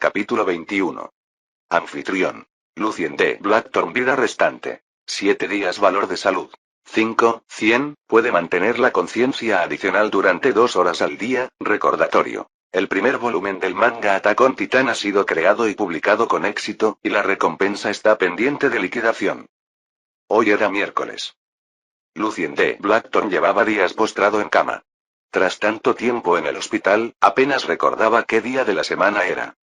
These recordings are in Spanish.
Capítulo 21. Anfitrión. Lucien D. Blackthorn. Vida restante. 7 días. Valor de salud. 5, 100, puede mantener la conciencia adicional durante 2 horas al día. Recordatorio. El primer volumen del manga Attack on Titan ha sido creado y publicado con éxito, y la recompensa está pendiente de liquidación. Hoy era miércoles. Lucien D. Blackthorn llevaba días postrado en cama. Tras tanto tiempo en el hospital, apenas recordaba qué día de la semana era.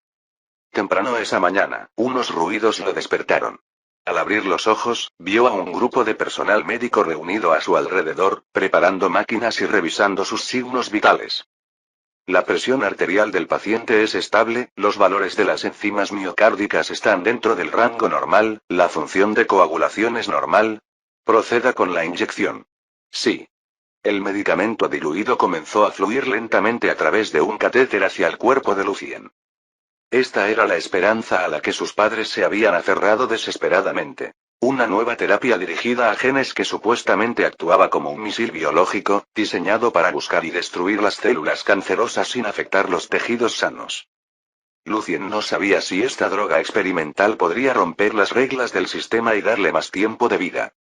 Temprano esa mañana, unos ruidos lo despertaron. Al abrir los ojos, vio a un grupo de personal médico reunido a su alrededor, preparando máquinas y revisando sus signos vitales. La presión arterial del paciente es estable, los valores de las enzimas miocárdicas están dentro del rango normal, la función de coagulación es normal. Proceda con la inyección. Sí. El medicamento diluido comenzó a fluir lentamente a través de un catéter hacia el cuerpo de Lucien. Esta era la esperanza a la que sus padres se habían aferrado desesperadamente. Una nueva terapia dirigida a genes que supuestamente actuaba como un misil biológico, diseñado para buscar y destruir las células cancerosas sin afectar los tejidos sanos. Lucien no sabía si esta droga experimental podría romper las reglas del sistema y darle más tiempo de vida.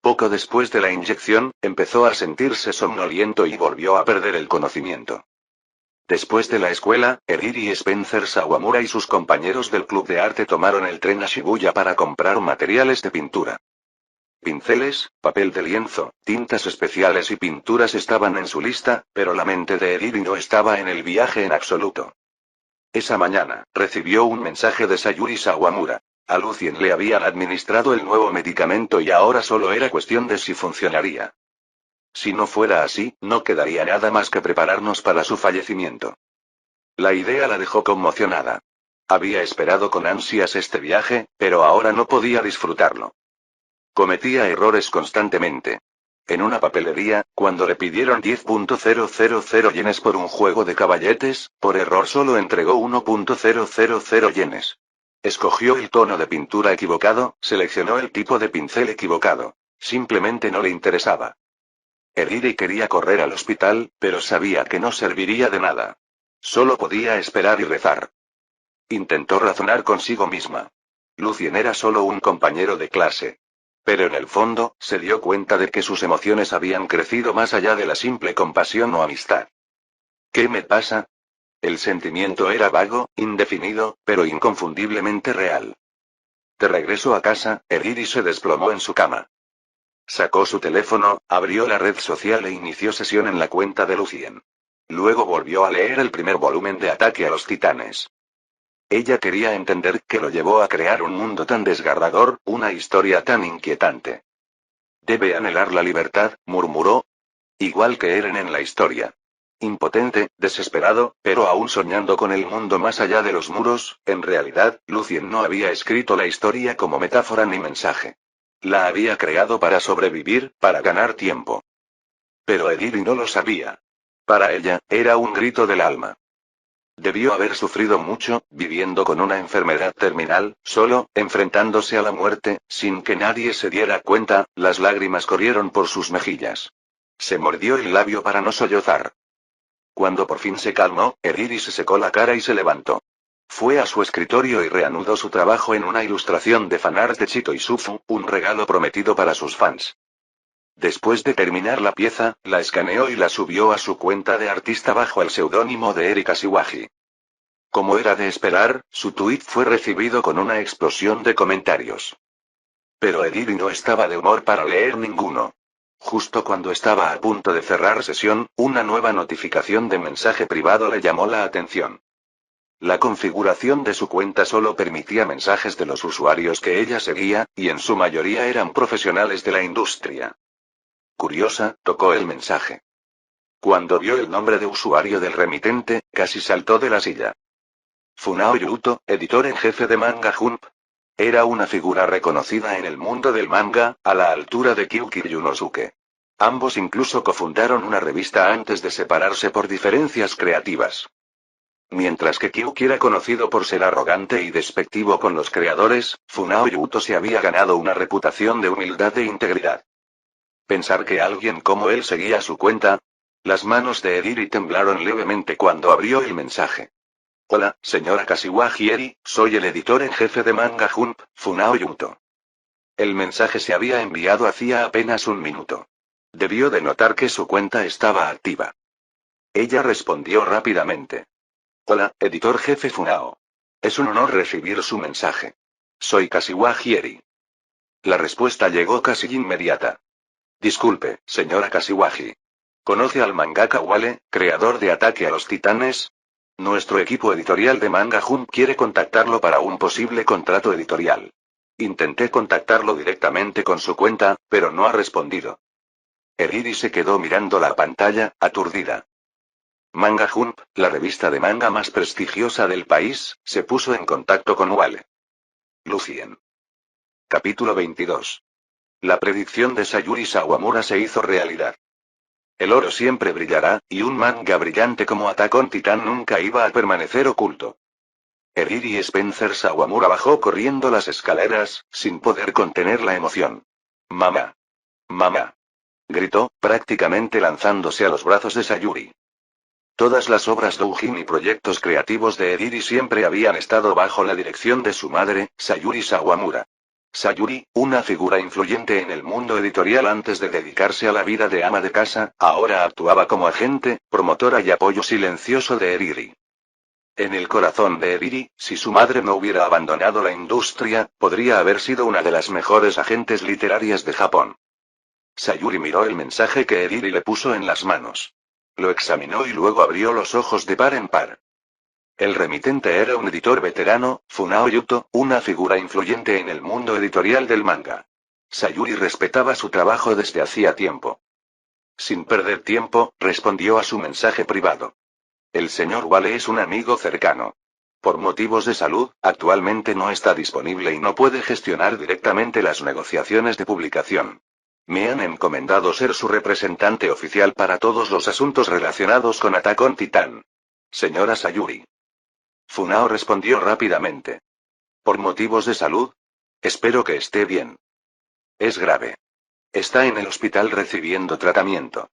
Poco después de la inyección, empezó a sentirse somnoliento y volvió a perder el conocimiento. Después de la escuela, Eriri Spencer Sawamura y sus compañeros del club de arte tomaron el tren a Shibuya para comprar materiales de pintura. Pinceles, papel de lienzo, tintas especiales y pinturas estaban en su lista, pero la mente de Eriri no estaba en el viaje en absoluto. Esa mañana, recibió un mensaje de Sayuri Sawamura. A Lucien le habían administrado el nuevo medicamento y ahora solo era cuestión de si funcionaría. Si no fuera así, no quedaría nada más que prepararnos para su fallecimiento. La idea la dejó conmocionada. Había esperado con ansias este viaje, pero ahora no podía disfrutarlo. Cometía errores constantemente. En una papelería, cuando le pidieron 10.000 yenes por un juego de caballetes, por error solo entregó 1.000 yenes. Escogió el tono de pintura equivocado, seleccionó el tipo de pincel equivocado. Simplemente no le interesaba. Eriri quería correr al hospital, pero sabía que no serviría de nada. Solo podía esperar y rezar. Intentó razonar consigo misma. Lucien era solo un compañero de clase. Pero en el fondo, se dio cuenta de que sus emociones habían crecido más allá de la simple compasión o amistad. ¿Qué me pasa? El sentimiento era vago, indefinido, pero inconfundiblemente real. De regreso a casa, Eriri se desplomó en su cama. Sacó su teléfono, abrió la red social e inició sesión en la cuenta de Lucien. Luego volvió a leer el primer volumen de Ataque a los Titanes. Ella quería entender qué lo llevó a crear un mundo tan desgarrador, una historia tan inquietante. Debe anhelar la libertad, murmuró. Igual que Eren en la historia. Impotente, desesperado, pero aún soñando con el mundo más allá de los muros, en realidad, Lucien no había escrito la historia como metáfora ni mensaje. La había creado para sobrevivir, para ganar tiempo. Pero Eriri no lo sabía. Para ella, era un grito del alma. Debió haber sufrido mucho, viviendo con una enfermedad terminal, solo, enfrentándose a la muerte, sin que nadie se diera cuenta. Las lágrimas corrieron por sus mejillas. Se mordió el labio para no sollozar. Cuando por fin se calmó, Eriri se secó la cara y se levantó. Fue a su escritorio y reanudó su trabajo en una ilustración de fanart de Chito y Sufu, un regalo prometido para sus fans. Después de terminar la pieza, la escaneó y la subió a su cuenta de artista bajo el seudónimo de Erika Shiwaji. Como era de esperar, su tuit fue recibido con una explosión de comentarios. Pero Eriri no estaba de humor para leer ninguno. Justo cuando estaba a punto de cerrar sesión, una nueva notificación de mensaje privado le llamó la atención. La configuración de su cuenta solo permitía mensajes de los usuarios que ella seguía, y en su mayoría eran profesionales de la industria. Curiosa, tocó el mensaje. Cuando vio el nombre de usuario del remitente, casi saltó de la silla. Funao Yuto, editor en jefe de Manga Jump. Era una figura reconocida en el mundo del manga, a la altura de Kyuki Yunosuke. Ambos incluso cofundaron una revista antes de separarse por diferencias creativas. Mientras que Kyuki era conocido por ser arrogante y despectivo con los creadores, Funao Yuto se había ganado una reputación de humildad e integridad. Pensar que alguien como él seguía su cuenta. Las manos de Eriri temblaron levemente cuando abrió el mensaje. Hola, señora Kashiwagi Eri, soy el editor en jefe de Manga Jump, Funao Yuto. El mensaje se había enviado hacía apenas un minuto. Debió de notar que su cuenta estaba activa. Ella respondió rápidamente. Hola, editor jefe Funao. Es un honor recibir su mensaje. Soy Kashiwagi Eri. La respuesta llegó casi inmediata. Disculpe, señora Kashiwagi. ¿Conoce al mangaka Wale, creador de Ataque a los Titanes? Nuestro equipo editorial de Manga Jump quiere contactarlo para un posible contrato editorial. Intenté contactarlo directamente con su cuenta, pero no ha respondido. Eriri se quedó mirando la pantalla, aturdida. Manga Jump, la revista de manga más prestigiosa del país, se puso en contacto con Wale. Lucien. Capítulo 22. La predicción de Sayuri Sawamura se hizo realidad. El oro siempre brillará, y un manga brillante como Attack on Titan nunca iba a permanecer oculto. Eriri Spencer Sawamura bajó corriendo las escaleras, sin poder contener la emoción. ¡Mamá! ¡Mamá! Gritó, prácticamente lanzándose a los brazos de Sayuri. Todas las obras doujin y proyectos creativos de Eriri siempre habían estado bajo la dirección de su madre, Sayuri Sawamura. Sayuri, una figura influyente en el mundo editorial antes de dedicarse a la vida de ama de casa, ahora actuaba como agente, promotora y apoyo silencioso de Eriri. En el corazón de Eriri, si su madre no hubiera abandonado la industria, podría haber sido una de las mejores agentes literarias de Japón. Sayuri miró el mensaje que Eriri le puso en las manos. Lo examinó y luego abrió los ojos de par en par. El remitente era un editor veterano, Funao Yuto, una figura influyente en el mundo editorial del manga. Sayuri respetaba su trabajo desde hacía tiempo. Sin perder tiempo, respondió a su mensaje privado. El señor Wale es un amigo cercano. Por motivos de salud, actualmente no está disponible y no puede gestionar directamente las negociaciones de publicación. Me han encomendado ser su representante oficial para todos los asuntos relacionados con Attack on Titan. Señora Sayuri. Funao respondió rápidamente. ¿Por motivos de salud? Espero que esté bien. Es grave. Está en el hospital recibiendo tratamiento.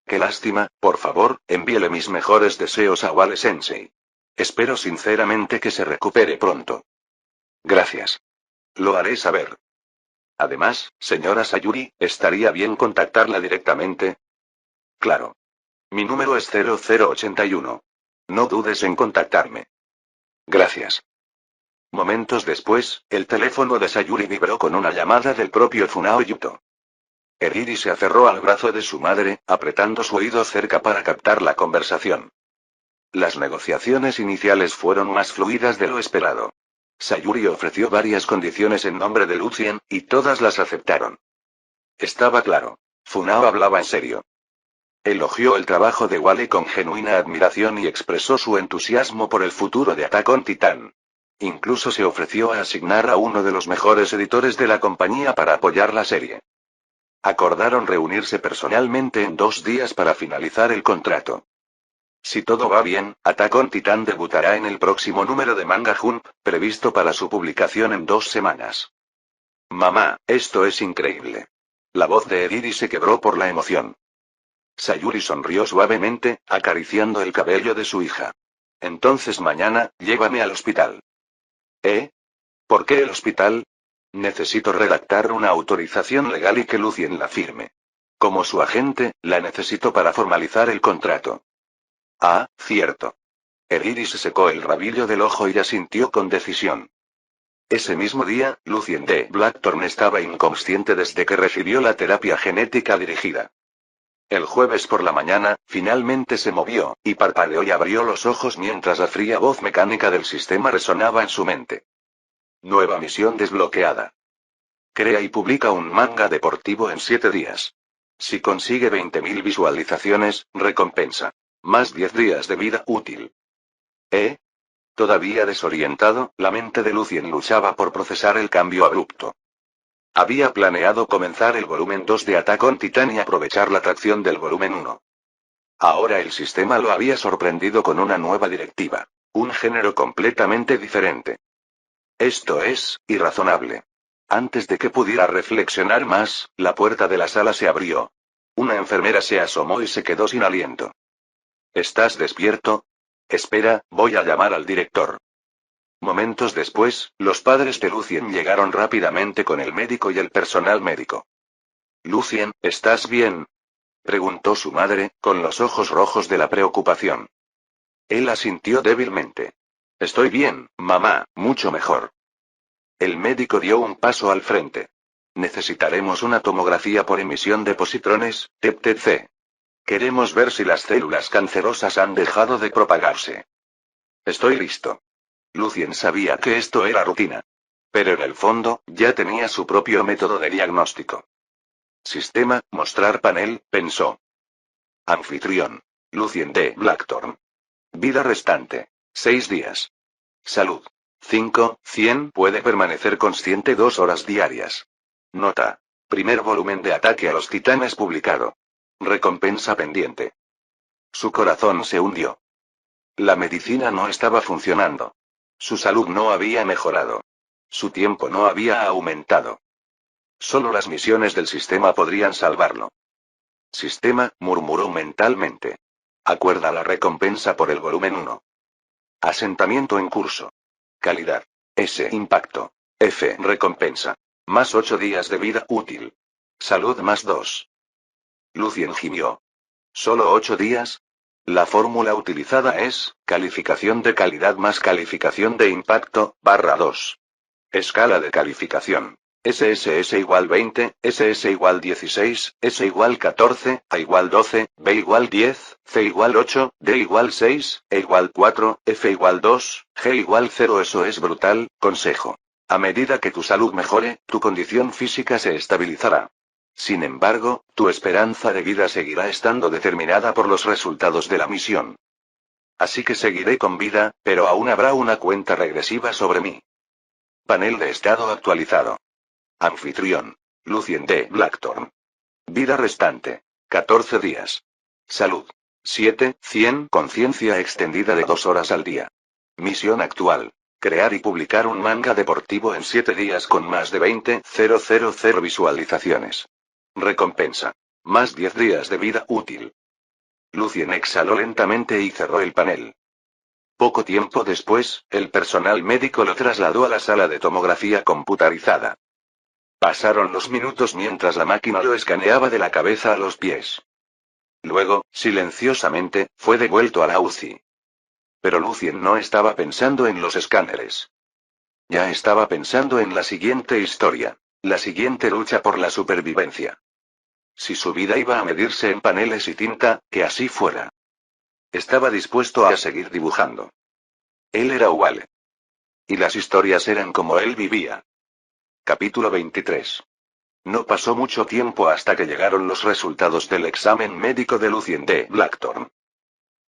Qué lástima, por favor, envíele mis mejores deseos a Wale Sensei. Espero sinceramente que se recupere pronto. Gracias. Lo haré saber. Además, señora Sayuri, ¿estaría bien contactarla directamente? Claro. Mi número es 0081. No dudes en contactarme. Gracias. Momentos después, el teléfono de Sayuri vibró con una llamada del propio Funao Yuto. Eriri se aferró al brazo de su madre, apretando su oído cerca para captar la conversación. Las negociaciones iniciales fueron más fluidas de lo esperado. Sayuri ofreció varias condiciones en nombre de Lucien, y todas las aceptaron. Estaba claro. Funao hablaba en serio. Elogió el trabajo de Wale con genuina admiración y expresó su entusiasmo por el futuro de Attack on Titan. Incluso se ofreció a asignar a uno de los mejores editores de la compañía para apoyar la serie. Acordaron reunirse personalmente en 2 días para finalizar el contrato. Si todo va bien, Attack on Titan debutará en el próximo número de Manga Jump, previsto para su publicación en 2 semanas. Mamá, esto es increíble. La voz de Eriri se quebró por la emoción. Sayuri sonrió suavemente, acariciando el cabello de su hija. Entonces mañana, llévame al hospital. ¿Eh? ¿Por qué el hospital? Necesito redactar una autorización legal y que Lucien la firme. Como su agente, la necesito para formalizar el contrato. Ah, cierto. Eriri se secó el rabillo del ojo y asintió con decisión. Ese mismo día, Lucien de Blackthorn estaba inconsciente desde que recibió la terapia genética dirigida. El jueves por la mañana, finalmente se movió, y parpadeó y abrió los ojos mientras la fría voz mecánica del sistema resonaba en su mente. Nueva misión desbloqueada. Crea y publica un manga deportivo en 7 días. Si consigue 20.000 visualizaciones, recompensa. Más 10 días de vida útil. ¿Eh? Todavía desorientado, la mente de Lucien luchaba por procesar el cambio abrupto. Había planeado comenzar el volumen 2 de Attack on Titan y aprovechar la tracción del volumen 1. Ahora el sistema lo había sorprendido con una nueva directiva. Un género completamente diferente. Esto es irrazonable. Antes de que pudiera reflexionar más, la puerta de la sala se abrió. Una enfermera se asomó y se quedó sin aliento. ¿Estás despierto? Espera, voy a llamar al director. Momentos después, los padres de Lucien llegaron rápidamente con el médico y el personal médico. Lucien, ¿estás bien? Preguntó su madre, con los ojos rojos de la preocupación. Él asintió débilmente. Estoy bien, mamá, mucho mejor. El médico dio un paso al frente. Necesitaremos una tomografía por emisión de positrones, TEP-TC. Queremos ver si las células cancerosas han dejado de propagarse. Estoy listo. Lucien sabía que esto era rutina. Pero en el fondo, ya tenía su propio método de diagnóstico. Sistema, mostrar panel, pensó. Anfitrión. Lucien D. Blackthorn. Vida restante. 6 días. Salud. 5, 100. Puede permanecer consciente 2 horas diarias. Nota. Primer volumen de Ataque a los Titanes publicado. Recompensa pendiente. Su corazón se hundió. La medicina no estaba funcionando. Su salud no había mejorado. Su tiempo no había aumentado. Solo las misiones del sistema podrían salvarlo. Sistema, murmuró mentalmente. Acuerda la recompensa por el volumen 1. Asentamiento en curso. Calidad. S. Impacto. F. Recompensa. Más 8 días de vida útil. Salud más 2. Lucien gimió. ¿Solo 8 días? La fórmula utilizada es, calificación de calidad más calificación de impacto, barra 2. Escala de calificación. SSS igual 20, SS igual 16, S igual 14, A igual 12, B igual 10, C igual 8, D igual 6, E igual 4, F igual 2, G igual 0. Eso es brutal, consejo. A medida que tu salud mejore, tu condición física se estabilizará. Sin embargo, tu esperanza de vida seguirá estando determinada por los resultados de la misión. Así que seguiré con vida, pero aún habrá una cuenta regresiva sobre mí. Panel de estado actualizado. Anfitrión. Lucien D. Blackthorn. Vida restante. 14 días. Salud. 7, 100. Conciencia extendida de 2 horas al día. Misión actual. Crear y publicar un manga deportivo en 7 días con más de 20.000 visualizaciones. Recompensa. Más 10 días de vida útil. Lucien exhaló lentamente y cerró el panel. Poco tiempo después, el personal médico lo trasladó a la sala de tomografía computarizada. Pasaron los minutos mientras la máquina lo escaneaba de la cabeza a los pies. Luego, silenciosamente, fue devuelto a la UCI. Pero Lucien no estaba pensando en los escáneres. Ya estaba pensando en la siguiente historia. La siguiente lucha por la supervivencia. Si su vida iba a medirse en paneles y tinta, que así fuera. Estaba dispuesto a seguir dibujando. Él era Wale. Y las historias eran como él vivía. Capítulo 23. No pasó mucho tiempo hasta que llegaron los resultados del examen médico de Lucien D. Blackthorn.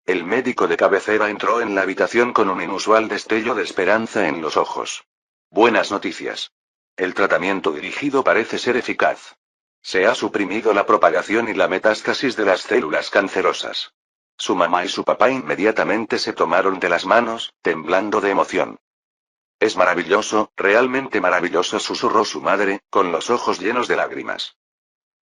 El médico de cabecera entró en la habitación con un inusual destello de esperanza en los ojos. Buenas noticias. El tratamiento dirigido parece ser eficaz. Se ha suprimido la propagación y la metástasis de las células cancerosas. Su mamá y su papá inmediatamente se tomaron de las manos, temblando de emoción. Es maravilloso, realmente maravilloso, susurró su madre, con los ojos llenos de lágrimas.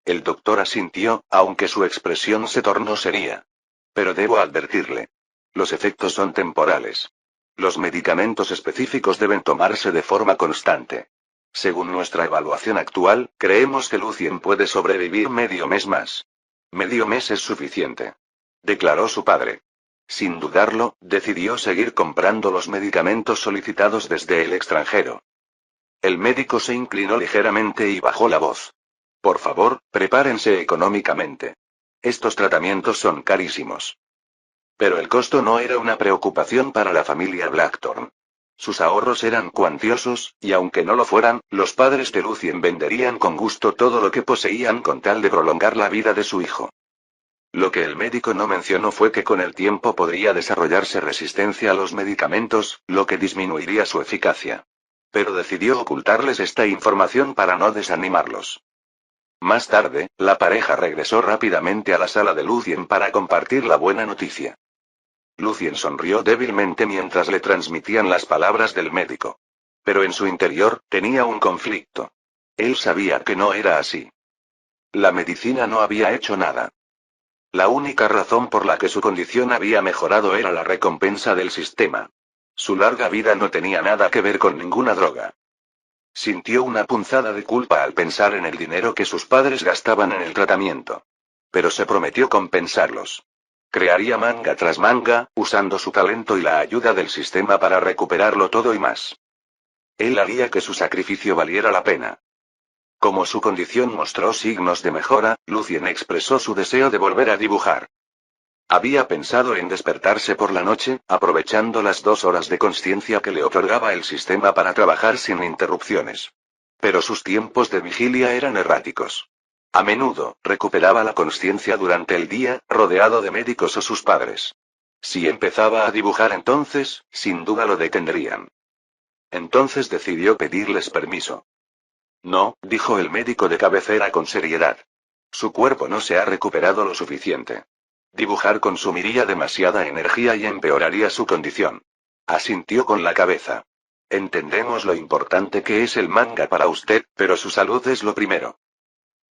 El doctor asintió, aunque su expresión se tornó seria. Pero debo advertirle. Los efectos son temporales. Los medicamentos específicos deben tomarse de forma constante. Según nuestra evaluación actual, creemos que Lucien puede sobrevivir medio mes más. Medio mes es suficiente. Declaró su padre. Sin dudarlo, decidió seguir comprando los medicamentos solicitados desde el extranjero. El médico se inclinó ligeramente y bajó la voz. Por favor, prepárense económicamente. Estos tratamientos son carísimos. Pero el costo no era una preocupación para la familia Blackthorn. Sus ahorros eran cuantiosos, y aunque no lo fueran, los padres de Lucien venderían con gusto todo lo que poseían con tal de prolongar la vida de su hijo. Lo que el médico no mencionó fue que con el tiempo podría desarrollarse resistencia a los medicamentos, lo que disminuiría su eficacia. Pero decidió ocultarles esta información para no desanimarlos. Más tarde, la pareja regresó rápidamente a la sala de Lucien para compartir la buena noticia. Lucien sonrió débilmente mientras le transmitían las palabras del médico. Pero en su interior, tenía un conflicto. Él sabía que no era así. La medicina no había hecho nada. La única razón por la que su condición había mejorado era la recompensa del sistema. Su larga vida no tenía nada que ver con ninguna droga. Sintió una punzada de culpa al pensar en el dinero que sus padres gastaban en el tratamiento. Pero se prometió compensarlos. Crearía manga tras manga, usando su talento y la ayuda del sistema para recuperarlo todo y más. Él haría que su sacrificio valiera la pena. Como su condición mostró signos de mejora, Lucien expresó su deseo de volver a dibujar. Había pensado en despertarse por la noche, aprovechando las 2 horas de consciencia que le otorgaba el sistema para trabajar sin interrupciones. Pero sus tiempos de vigilia eran erráticos. A menudo, recuperaba la consciencia durante el día, rodeado de médicos o sus padres. Si empezaba a dibujar entonces, sin duda lo detendrían. Entonces decidió pedirles permiso. No, dijo el médico de cabecera con seriedad. Su cuerpo no se ha recuperado lo suficiente. Dibujar consumiría demasiada energía y empeoraría su condición. Asintió con la cabeza. Entendemos lo importante que es el manga para usted, pero su salud es lo primero.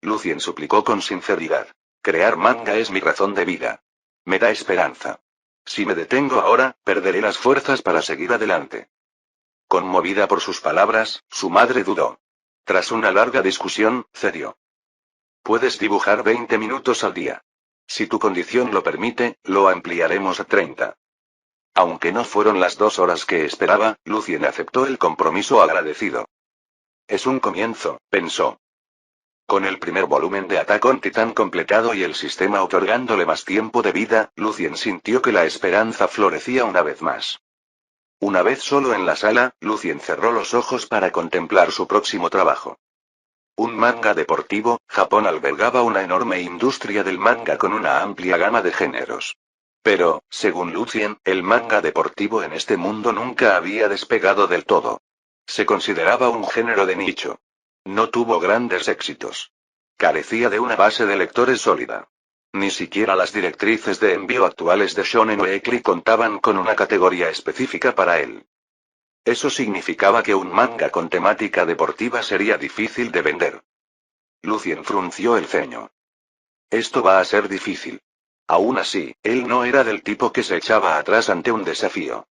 Lucien suplicó con sinceridad. Crear manga es mi razón de vida. Me da esperanza. Si me detengo ahora, perderé las fuerzas para seguir adelante. Conmovida por sus palabras, su madre dudó. Tras una larga discusión, cedió. Puedes dibujar 20 minutos al día. Si tu condición lo permite, lo ampliaremos a 30. Aunque no fueron las 2 horas que esperaba, Lucien aceptó el compromiso agradecido. Es un comienzo, pensó. Con el primer volumen de Attack on Titan completado y el sistema otorgándole más tiempo de vida, Lucien sintió que la esperanza florecía una vez más. Una vez solo en la sala, Lucien cerró los ojos para contemplar su próximo trabajo. Un manga deportivo. Japón albergaba una enorme industria del manga con una amplia gama de géneros. Pero, según Lucien, el manga deportivo en este mundo nunca había despegado del todo. Se consideraba un género de nicho. No tuvo grandes éxitos. Carecía de una base de lectores sólida. Ni siquiera las directrices de envío actuales de Shonen Weekly contaban con una categoría específica para él. Eso significaba que un manga con temática deportiva sería difícil de vender. Lucien frunció el ceño. Esto va a ser difícil. Aún así, él no era del tipo que se echaba atrás ante un desafío.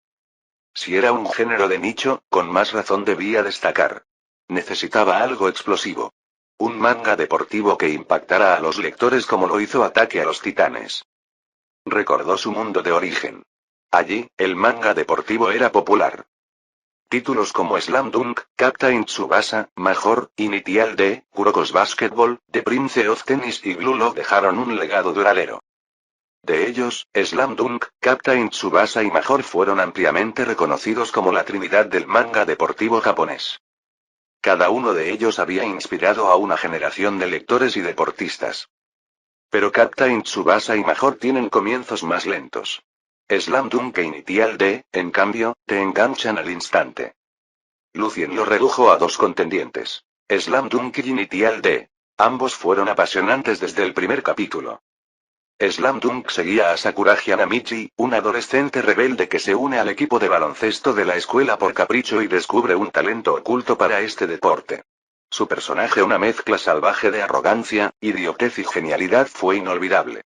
Si era un género de nicho, con más razón debía destacar. Necesitaba algo explosivo. Un manga deportivo que impactara a los lectores como lo hizo Ataque a los Titanes. Recordó su mundo de origen. Allí, el manga deportivo era popular. Títulos como Slam Dunk, Captain Tsubasa, Major, Initial D, Kuroko's Basketball, The Prince of Tennis y Blue Lock dejaron un legado duradero. De ellos, Slam Dunk, Captain Tsubasa y Major fueron ampliamente reconocidos como la trinidad del manga deportivo japonés. Cada uno de ellos había inspirado a una generación de lectores y deportistas. Pero Captain Tsubasa y Major tienen comienzos más lentos. Slam Dunk e Initial D, en cambio, te enganchan al instante. Lucien lo redujo a 2 contendientes. Slam Dunk y Initial D. Ambos fueron apasionantes desde el primer capítulo. Slam Dunk seguía a Sakuragi Hanamichi, un adolescente rebelde que se une al equipo de baloncesto de la escuela por capricho y descubre un talento oculto para este deporte. Su personaje, una mezcla salvaje de arrogancia, idiotez y genialidad, fue inolvidable.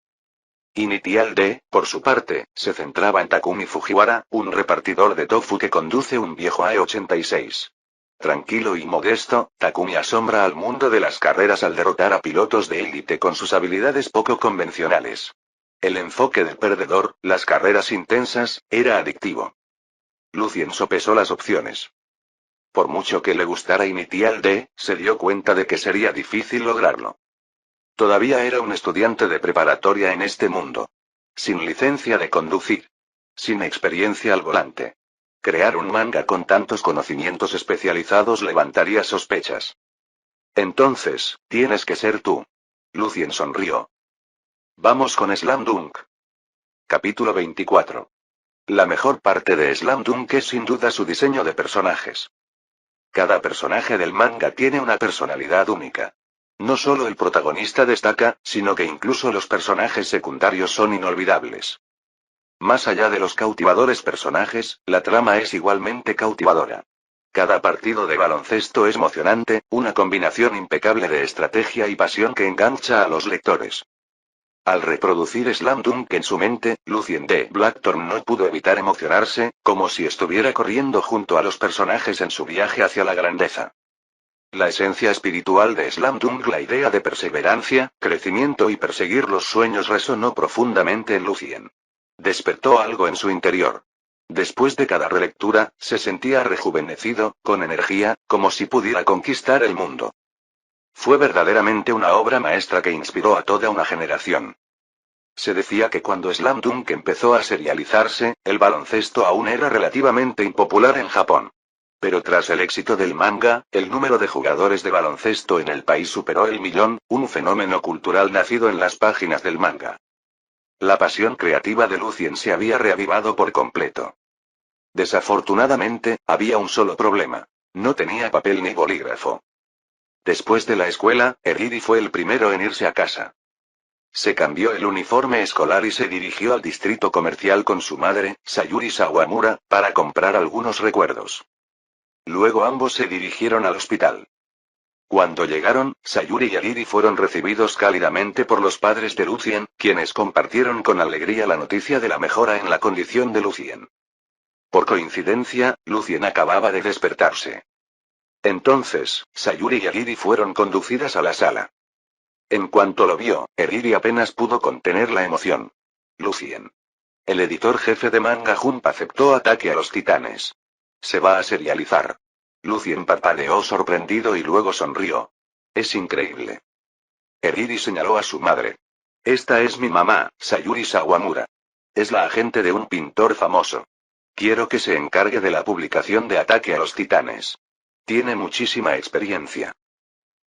Initial D, por su parte, se centraba en Takumi Fujiwara, un repartidor de tofu que conduce un viejo AE-86. Tranquilo y modesto, Takumi asombra al mundo de las carreras al derrotar a pilotos de élite con sus habilidades poco convencionales. El enfoque del perdedor, las carreras intensas, era adictivo. Lucien sopesó las opciones. Por mucho que le gustara Initial D, se dio cuenta de que sería difícil lograrlo. Todavía era un estudiante de preparatoria en este mundo. Sin licencia de conducir. Sin experiencia al volante. Crear un manga con tantos conocimientos especializados levantaría sospechas. Entonces, tienes que ser tú. Lucien sonrió. Vamos con Slam Dunk. Capítulo 24. La mejor parte de Slam Dunk es sin duda su diseño de personajes. Cada personaje del manga tiene una personalidad única. No solo el protagonista destaca, sino que incluso los personajes secundarios son inolvidables. Más allá de los cautivadores personajes, la trama es igualmente cautivadora. Cada partido de baloncesto es emocionante, una combinación impecable de estrategia y pasión que engancha a los lectores. Al reproducir Slam Dunk en su mente, Lucien D. Blackthorne no pudo evitar emocionarse, como si estuviera corriendo junto a los personajes en su viaje hacia la grandeza. La esencia espiritual de Slam Dunk, la idea de perseverancia, crecimiento y perseguir los sueños resonó profundamente en Lucien. Despertó algo en su interior. Después de cada relectura, se sentía rejuvenecido, con energía, como si pudiera conquistar el mundo. Fue verdaderamente una obra maestra que inspiró a toda una generación. Se decía que cuando Slam Dunk empezó a serializarse, el baloncesto aún era relativamente impopular en Japón. Pero tras el éxito del manga, el número de jugadores de baloncesto en el país superó el millón, un fenómeno cultural nacido en las páginas del manga. La pasión creativa de Lucien se había reavivado por completo. Desafortunadamente, había un solo problema. No tenía papel ni bolígrafo. Después de la escuela, Eriri fue el primero en irse a casa. Se cambió el uniforme escolar y se dirigió al distrito comercial con su madre, Sayuri Sawamura, para comprar algunos recuerdos. Luego ambos se dirigieron al hospital. Cuando llegaron, Sayuri y Eriri fueron recibidos cálidamente por los padres de Lucien, quienes compartieron con alegría la noticia de la mejora en la condición de Lucien. Por coincidencia, Lucien acababa de despertarse. Entonces, Sayuri y Eriri fueron conducidas a la sala. En cuanto lo vio, Eriri apenas pudo contener la emoción. Lucien. El editor jefe de Manga Jump aceptó Ataque a los Titanes. Se va a serializar. Lucien parpadeó sorprendido y luego sonrió. Es increíble. Eriri señaló a su madre. Esta es mi mamá, Sayuri Sawamura. Es la agente de un pintor famoso. Quiero que se encargue de la publicación de Ataque a los Titanes. Tiene muchísima experiencia.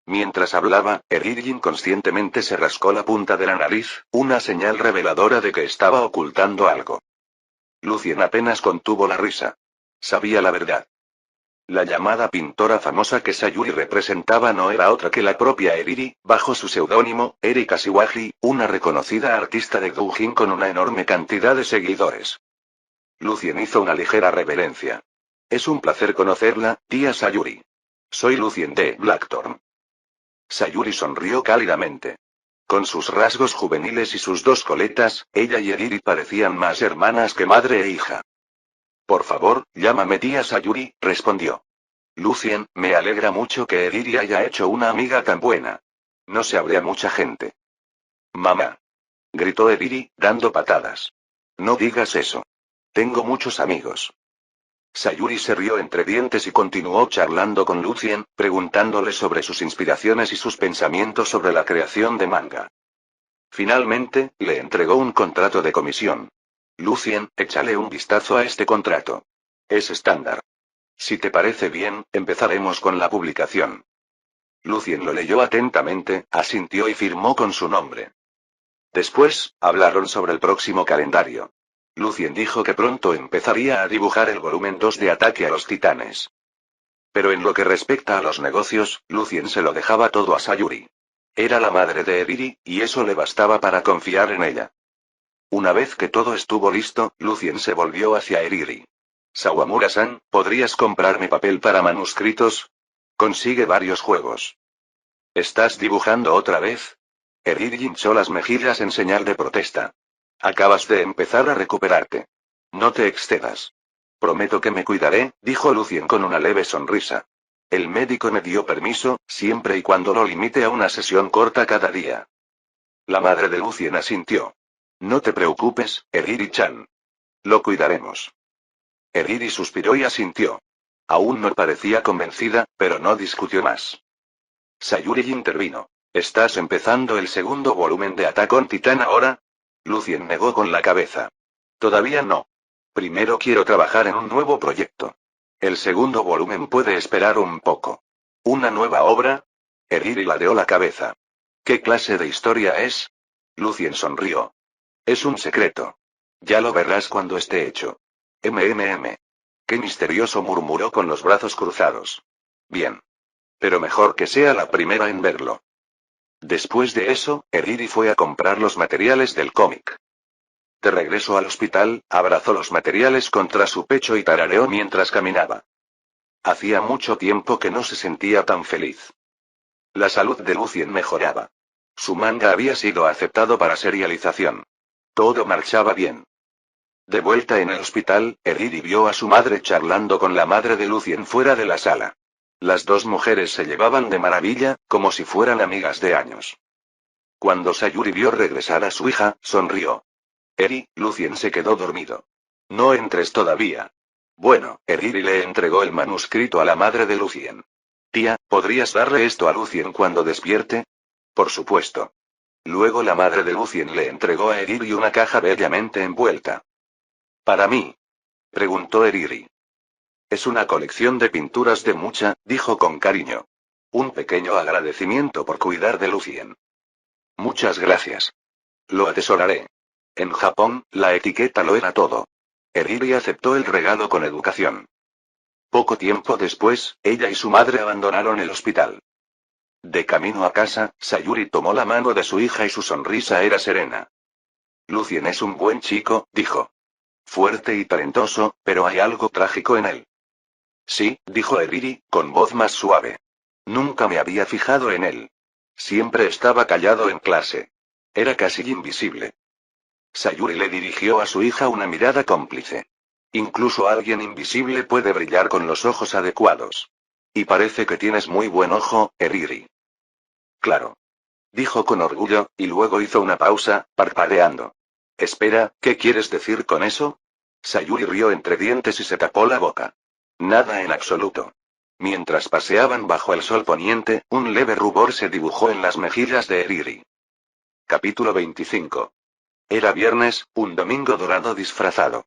Mientras hablaba, Eriri inconscientemente se rascó la punta de la nariz, una señal reveladora de que estaba ocultando algo. Lucien apenas contuvo la risa. Sabía la verdad. La llamada pintora famosa que Sayuri representaba no era otra que la propia Eriri, bajo su seudónimo, Eri Kashiwagi, una reconocida artista de doujin con una enorme cantidad de seguidores. Lucien hizo una ligera reverencia. Es un placer conocerla, tía Sayuri. Soy Lucien D. Blackthorne. Sayuri sonrió cálidamente. Con sus rasgos juveniles y sus dos coletas, ella y Eriri parecían más hermanas que madre e hija. Por favor, llámame tía Sayuri, respondió. Lucien, me alegra mucho que Eriri haya hecho una amiga tan buena. No se habría mucha gente. Mamá. Gritó Eriri, dando patadas. No digas eso. Tengo muchos amigos. Sayuri se rió entre dientes y continuó charlando con Lucien, preguntándole sobre sus inspiraciones y sus pensamientos sobre la creación de manga. Finalmente, le entregó un contrato de comisión. Lucien, échale un vistazo a este contrato. Es estándar. Si te parece bien, empezaremos con la publicación. Lucien lo leyó atentamente, asintió y firmó con su nombre. Después, hablaron sobre el próximo calendario. Lucien dijo que pronto empezaría a dibujar el volumen 2 de Ataque a los Titanes. Pero en lo que respecta a los negocios, Lucien se lo dejaba todo a Sayuri. Era la madre de Eriri, y eso le bastaba para confiar en ella. Una vez que todo estuvo listo, Lucien se volvió hacia Eriri. Sawamura-san, ¿podrías comprarme papel para manuscritos? Consigue varios juegos. ¿Estás dibujando otra vez? Eriri hinchó las mejillas en señal de protesta. Acabas de empezar a recuperarte. No te excedas. Prometo que me cuidaré, dijo Lucien con una leve sonrisa. El médico me dio permiso, siempre y cuando lo limite a una sesión corta cada día. La madre de Lucien asintió. No te preocupes, Eriri-chan. Lo cuidaremos. Eriri suspiró y asintió. Aún no parecía convencida, pero no discutió más. Sayuri intervino. ¿Estás empezando el segundo volumen de Attack on Titan ahora? Lucien negó con la cabeza. Todavía no. Primero quiero trabajar en un nuevo proyecto. El segundo volumen puede esperar un poco. ¿Una nueva obra? Eriri ladeó la cabeza. ¿Qué clase de historia es? Lucien sonrió. Es un secreto. Ya lo verás cuando esté hecho. Qué misterioso, murmuró con los brazos cruzados. Bien. Pero mejor que sea la primera en verlo. Después de eso, Eriri fue a comprar los materiales del cómic. De regreso al hospital, abrazó los materiales contra su pecho y tarareó mientras caminaba. Hacía mucho tiempo que no se sentía tan feliz. La salud de Lucien mejoraba. Su manga había sido aceptado para serialización. Todo marchaba bien. De vuelta en el hospital, Eriri vio a su madre charlando con la madre de Lucien fuera de la sala. Las dos mujeres se llevaban de maravilla, como si fueran amigas de años. Cuando Sayuri vio regresar a su hija, sonrió. Lucien se quedó dormido. No entres todavía. Bueno, Eriri le entregó el manuscrito a la madre de Lucien. Tía, ¿podrías darle esto a Lucien cuando despierte? Por supuesto. Luego la madre de Lucien le entregó a Eriri una caja bellamente envuelta. ¿Para mí? Preguntó Eriri. Es una colección de pinturas de Mucha, dijo con cariño. Un pequeño agradecimiento por cuidar de Lucien. Muchas gracias. Lo atesoraré. En Japón, la etiqueta lo era todo. Eriri aceptó el regalo con educación. Poco tiempo después, ella y su madre abandonaron el hospital. De camino a casa, Sayuri tomó la mano de su hija y su sonrisa era serena. Lucien es un buen chico, dijo. Fuerte y talentoso, pero hay algo trágico en él. Sí, dijo Eriri, con voz más suave. Nunca me había fijado en él. Siempre estaba callado en clase. Era casi invisible. Sayuri le dirigió a su hija una mirada cómplice. Incluso alguien invisible puede brillar con los ojos adecuados. Y parece que tienes muy buen ojo, Eriri. Claro. Dijo con orgullo, y luego hizo una pausa, parpadeando. Espera, ¿qué quieres decir con eso? Sayuri rió entre dientes y se tapó la boca. Nada en absoluto. Mientras paseaban bajo el sol poniente, un leve rubor se dibujó en las mejillas de Eriri. Capítulo 25. Era viernes, un domingo dorado disfrazado.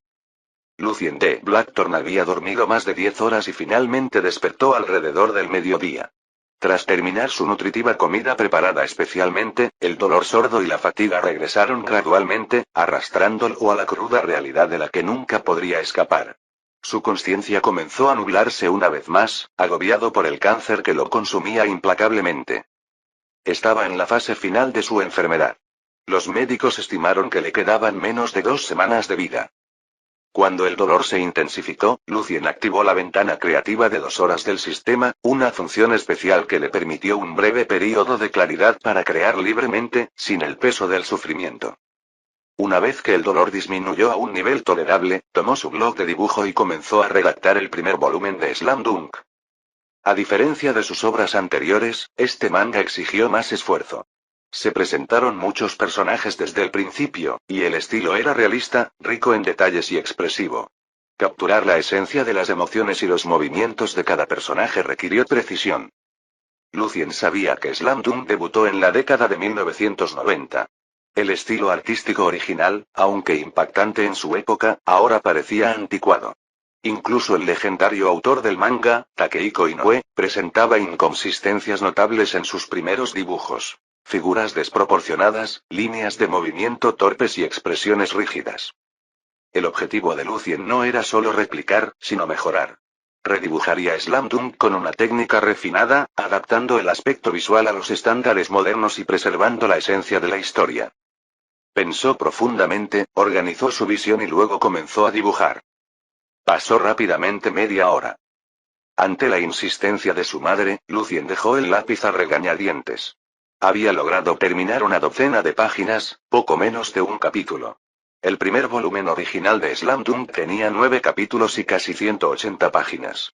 Lucien de Blackthorn había dormido más de 10 horas y finalmente despertó alrededor del mediodía. Tras terminar su nutritiva comida preparada especialmente, el dolor sordo y la fatiga regresaron gradualmente, arrastrándolo a la cruda realidad de la que nunca podría escapar. Su conciencia comenzó a nublarse una vez más, agobiado por el cáncer que lo consumía implacablemente. Estaba en la fase final de su enfermedad. Los médicos estimaron que le quedaban menos de 2 semanas de vida. Cuando el dolor se intensificó, Lucien activó la ventana creativa de 2 horas del sistema, una función especial que le permitió un breve período de claridad para crear libremente, sin el peso del sufrimiento. Una vez que el dolor disminuyó a un nivel tolerable, tomó su blog de dibujo y comenzó a redactar el primer volumen de Slam Dunk. A diferencia de sus obras anteriores, este manga exigió más esfuerzo. Se presentaron muchos personajes desde el principio, y el estilo era realista, rico en detalles y expresivo. Capturar la esencia de las emociones y los movimientos de cada personaje requirió precisión. Lucien sabía que Slam Dunk debutó en la década de 1990. El estilo artístico original, aunque impactante en su época, ahora parecía anticuado. Incluso el legendario autor del manga, Takehiko Inoue, presentaba inconsistencias notables en sus primeros dibujos. Figuras desproporcionadas, líneas de movimiento torpes y expresiones rígidas. El objetivo de Lucien no era solo replicar, sino mejorar. Redibujaría Slam Dunk con una técnica refinada, adaptando el aspecto visual a los estándares modernos y preservando la esencia de la historia. Pensó profundamente, organizó su visión y luego comenzó a dibujar. Pasó rápidamente media hora. Ante la insistencia de su madre, Lucien dejó el lápiz a regañadientes. Había logrado terminar una docena de páginas, poco menos de un capítulo. El primer volumen original de Slam Dunk tenía 9 capítulos y casi 180 páginas.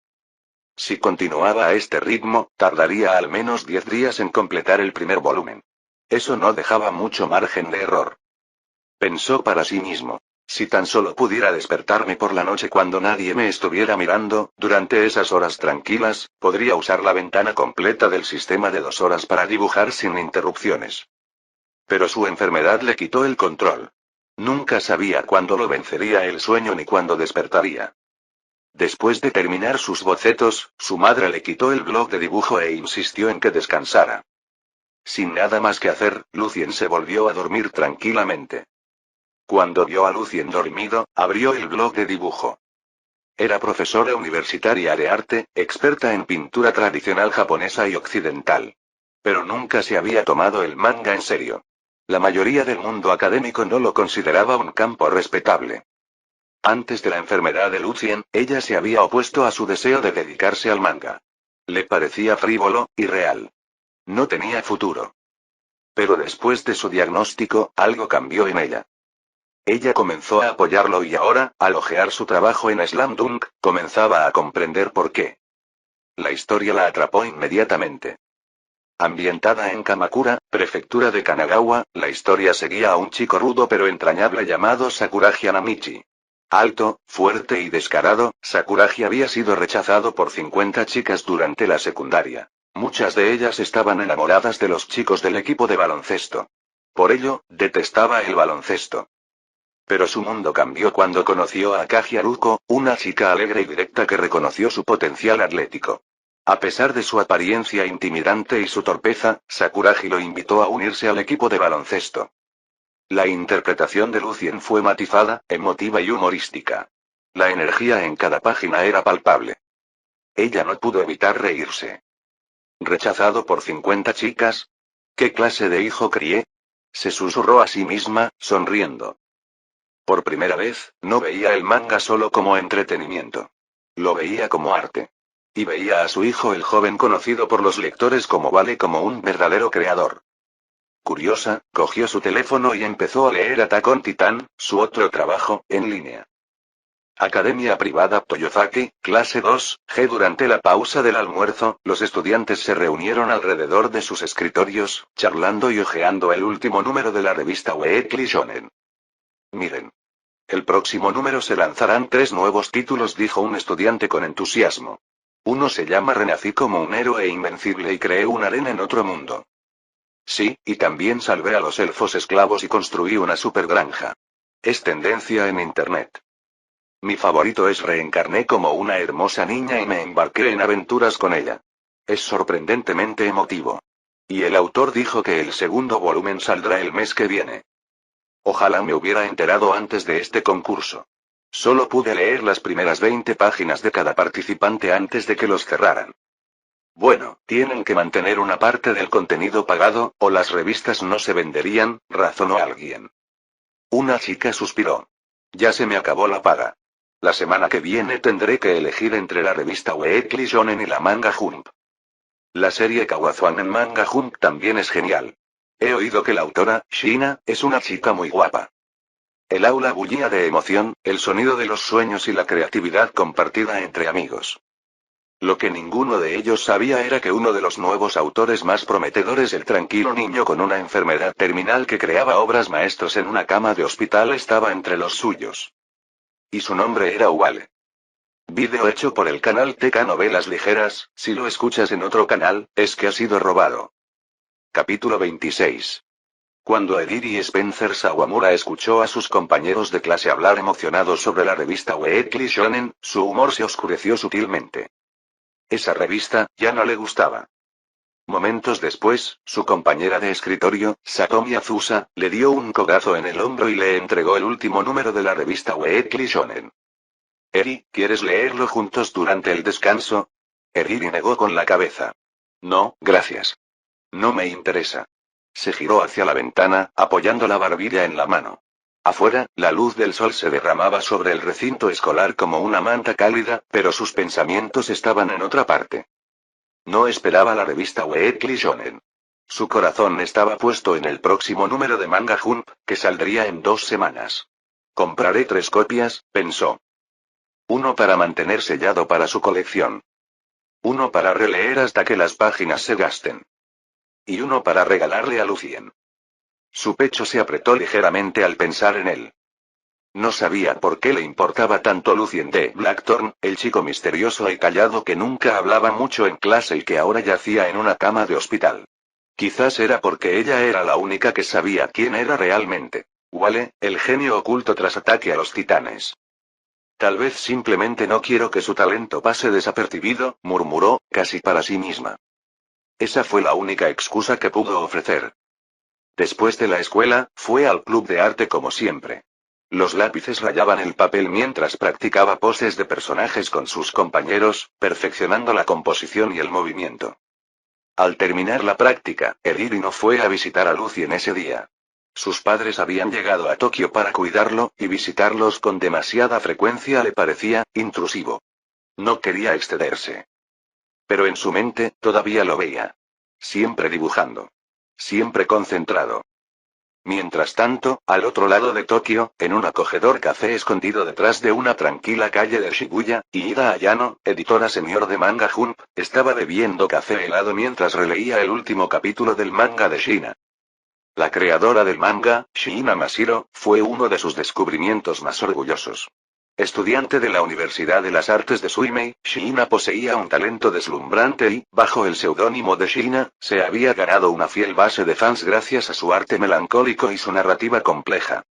Si continuaba a este ritmo, tardaría al menos 10 días en completar el primer volumen. Eso no dejaba mucho margen de error. Pensó para sí mismo. Si tan solo pudiera despertarme por la noche cuando nadie me estuviera mirando, durante esas horas tranquilas, podría usar la ventana completa del sistema de 2 horas para dibujar sin interrupciones. Pero su enfermedad le quitó el control. Nunca sabía cuándo lo vencería el sueño ni cuándo despertaría. Después de terminar sus bocetos, su madre le quitó el blog de dibujo e insistió en que descansara. Sin nada más que hacer, Lucien se volvió a dormir tranquilamente. Cuando vio a Lucien dormido, abrió el blog de dibujo. Era profesora universitaria de arte, experta en pintura tradicional japonesa y occidental. Pero nunca se había tomado el manga en serio. La mayoría del mundo académico no lo consideraba un campo respetable. Antes de la enfermedad de Lucien, ella se había opuesto a su deseo de dedicarse al manga. Le parecía frívolo, irreal. No tenía futuro. Pero después de su diagnóstico, algo cambió en ella. Ella comenzó a apoyarlo y ahora, al ojear su trabajo en Slam Dunk, comenzaba a comprender por qué. La historia la atrapó inmediatamente. Ambientada en Kamakura, prefectura de Kanagawa, la historia seguía a un chico rudo pero entrañable llamado Sakuragi Hanamichi. Alto, fuerte y descarado, Sakuragi había sido rechazado por 50 chicas durante la secundaria. Muchas de ellas estaban enamoradas de los chicos del equipo de baloncesto. Por ello, detestaba el baloncesto. Pero su mundo cambió cuando conoció a Akagi Haruko, una chica alegre y directa que reconoció su potencial atlético. A pesar de su apariencia intimidante y su torpeza, Sakuragi lo invitó a unirse al equipo de baloncesto. La interpretación de Lucien fue matizada, emotiva y humorística. La energía en cada página era palpable. Ella no pudo evitar reírse. ¿Rechazado por 50 chicas? ¿Qué clase de hijo crié? Se susurró a sí misma, sonriendo. Por primera vez, no veía el manga solo como entretenimiento. Lo veía como arte. Y veía a su hijo el joven conocido por los lectores como como un verdadero creador. Curiosa, cogió su teléfono y empezó a leer Attack on Titan, su otro trabajo, en línea. Academia Privada Toyozaki, clase 2G. Durante la pausa del almuerzo, los estudiantes se reunieron alrededor de sus escritorios, charlando y hojeando el último número de la revista Weekly Shonen. Miren. El próximo número se lanzarán 3 nuevos títulos, dijo un estudiante con entusiasmo. Uno se llama Renací como un héroe invencible y creé una arena en otro mundo. Sí, y también salvé a los elfos esclavos y construí una supergranja. Es tendencia en internet. Mi favorito es Reencarné como una hermosa niña y me embarqué en aventuras con ella. Es sorprendentemente emotivo. Y el autor dijo que el segundo volumen saldrá el mes que viene. Ojalá me hubiera enterado antes de este concurso. Solo pude leer las primeras 20 páginas de cada participante antes de que los cerraran. Bueno, tienen que mantener una parte del contenido pagado, o las revistas no se venderían, razonó alguien. Una chica suspiró. Ya se me acabó la paga. La semana que viene tendré que elegir entre la revista Weekly Shonen y la Manga Jump. La serie Kawazuan en Manga Jump también es genial. He oído que la autora, Shina, es una chica muy guapa. El aula bullía de emoción, el sonido de los sueños y la creatividad compartida entre amigos. Lo que ninguno de ellos sabía era que uno de los nuevos autores más prometedores, el tranquilo niño con una enfermedad terminal que creaba obras maestras en una cama de hospital, estaba entre los suyos. Y su nombre era Wale. Vídeo hecho por el canal TK Novelas Ligeras. Si lo escuchas en otro canal, es que ha sido robado. Capítulo 26. Cuando Ediri Spencer Sawamura escuchó a sus compañeros de clase hablar emocionados sobre la revista Weekly Shonen, su humor se oscureció sutilmente. Esa revista, ya no le gustaba. Momentos después, su compañera de escritorio, Satomi Azusa, le dio un codazo en el hombro y le entregó el último número de la revista Weekly Shonen. Eri, ¿quieres leerlo juntos durante el descanso? Ediri negó con la cabeza. No, gracias. No me interesa. Se giró hacia la ventana, apoyando la barbilla en la mano. Afuera, la luz del sol se derramaba sobre el recinto escolar como una manta cálida, pero sus pensamientos estaban en otra parte. No esperaba la revista Weekly Shonen. Su corazón estaba puesto en el próximo número de Manga Jump, que saldría en 2 semanas. Compraré 3 copias, pensó. Uno para mantener sellado para su colección. Uno para releer hasta que las páginas se gasten. Y uno para regalarle a Lucien. Su pecho se apretó ligeramente al pensar en él. No sabía por qué le importaba tanto Lucien de Blackthorn, el chico misterioso y callado que nunca hablaba mucho en clase y que ahora yacía en una cama de hospital. Quizás era porque ella era la única que sabía quién era realmente. Wale, el genio oculto tras ataque a los titanes. Tal vez simplemente no quiero que su talento pase desapercibido, murmuró, casi para sí misma. Esa fue la única excusa que pudo ofrecer. Después de la escuela, fue al club de arte como siempre. Los lápices rayaban el papel mientras practicaba poses de personajes con sus compañeros, perfeccionando la composición y el movimiento. Al terminar la práctica, Ediri no fue a visitar a Lucien ese día. Sus padres habían llegado a Tokio para cuidarlo, y visitarlos con demasiada frecuencia le parecía intrusivo. No quería excederse. Pero en su mente, todavía lo veía. Siempre dibujando. siempre concentrado. Mientras tanto, al otro lado de Tokio, en un acogedor café escondido detrás de una tranquila calle de Shibuya, Iida Ayano, editora senior de Manga Jump, estaba bebiendo café helado mientras releía el último capítulo del manga de Shina. La creadora del manga, Shiina Mashiro, fue uno de sus descubrimientos más orgullosos. Estudiante de la Universidad de las Artes de Suimei, Shiina poseía un talento deslumbrante y, bajo el seudónimo de Shiina, se había ganado una fiel base de fans gracias a su arte melancólico y su narrativa compleja.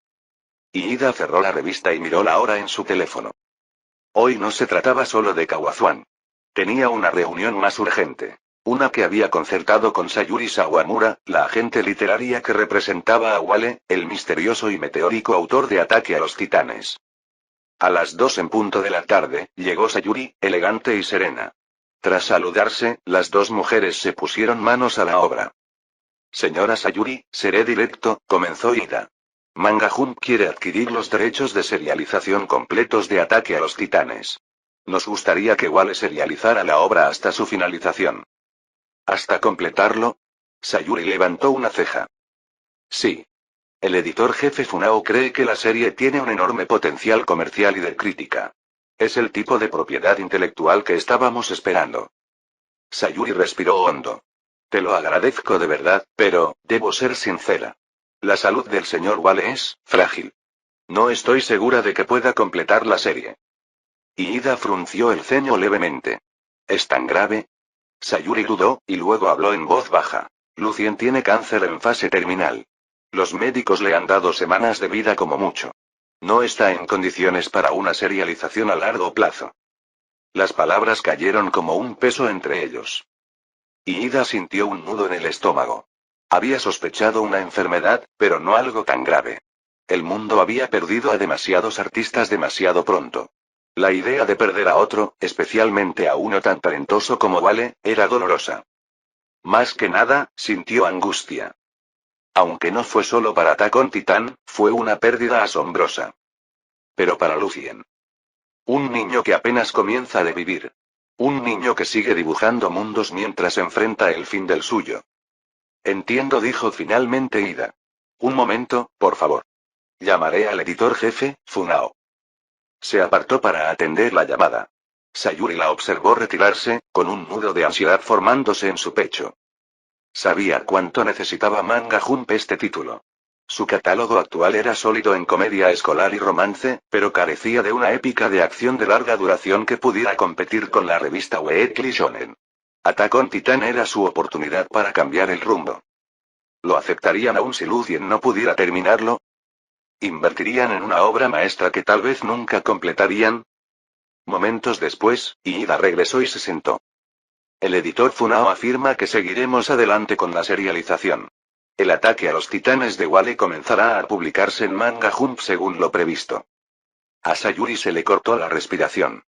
Iida cerró la revista y miró la hora en su teléfono. Hoy no se trataba solo de Kawazuan. Tenía una reunión más urgente. Una que había concertado con Sayuri Sawamura, la agente literaria que representaba a Wale, el misterioso y meteórico autor de Ataque a los Titanes. A las 2 en punto de la tarde, llegó Sayuri, elegante y serena. Tras saludarse, las dos mujeres se pusieron manos a la obra. Señora Sayuri, seré directo, comenzó Ida. Manga Jump quiere adquirir los derechos de serialización completos de Ataque a los Titanes. Nos gustaría que Wale serializara la obra hasta su finalización. ¿Hasta completarlo? Sayuri levantó una ceja. Sí. El editor jefe Funao cree que la serie tiene un enorme potencial comercial y de crítica. Es el tipo de propiedad intelectual que estábamos esperando. Sayuri respiró hondo. Te lo agradezco de verdad, pero, debo ser sincera. La salud del señor Wale es frágil. No estoy segura de que pueda completar la serie. Iida frunció el ceño levemente. ¿Es tan grave? Sayuri dudó, y luego habló en voz baja. Lucien tiene cáncer en fase terminal. Los médicos le han dado semanas de vida como mucho. No está en condiciones para una serialización a largo plazo. Las palabras cayeron como un peso entre ellos. Iida sintió un nudo en el estómago. Había sospechado una enfermedad, pero no algo tan grave. El mundo había perdido a demasiados artistas demasiado pronto. La idea de perder a otro, especialmente a uno tan talentoso como Wale, era dolorosa. Más que nada, sintió angustia. Aunque no fue solo para Attack on Titan, fue una pérdida asombrosa. Pero para Lucien. Un niño que apenas comienza a vivir. Un niño que sigue dibujando mundos mientras enfrenta el fin del suyo. Entiendo, dijo finalmente Ida. Un momento, por favor. Llamaré al editor jefe, Funao. Se apartó para atender la llamada. Sayuri la observó retirarse, con un nudo de ansiedad formándose en su pecho. Sabía cuánto necesitaba Manga Jump este título. Su catálogo actual era sólido en comedia escolar y romance, pero carecía de una épica de acción de larga duración que pudiera competir con la revista Weekly Shonen. Attack on Titan era su oportunidad para cambiar el rumbo. ¿Lo aceptarían aún si Lucien no pudiera terminarlo? ¿Invertirían en una obra maestra que tal vez nunca completarían? Momentos después, Iida regresó y se sentó. El editor Funao afirma que seguiremos adelante con la serialización. El ataque a los titanes de Wale comenzará a publicarse en Manga Jump según lo previsto. A Sayuri se le cortó la respiración.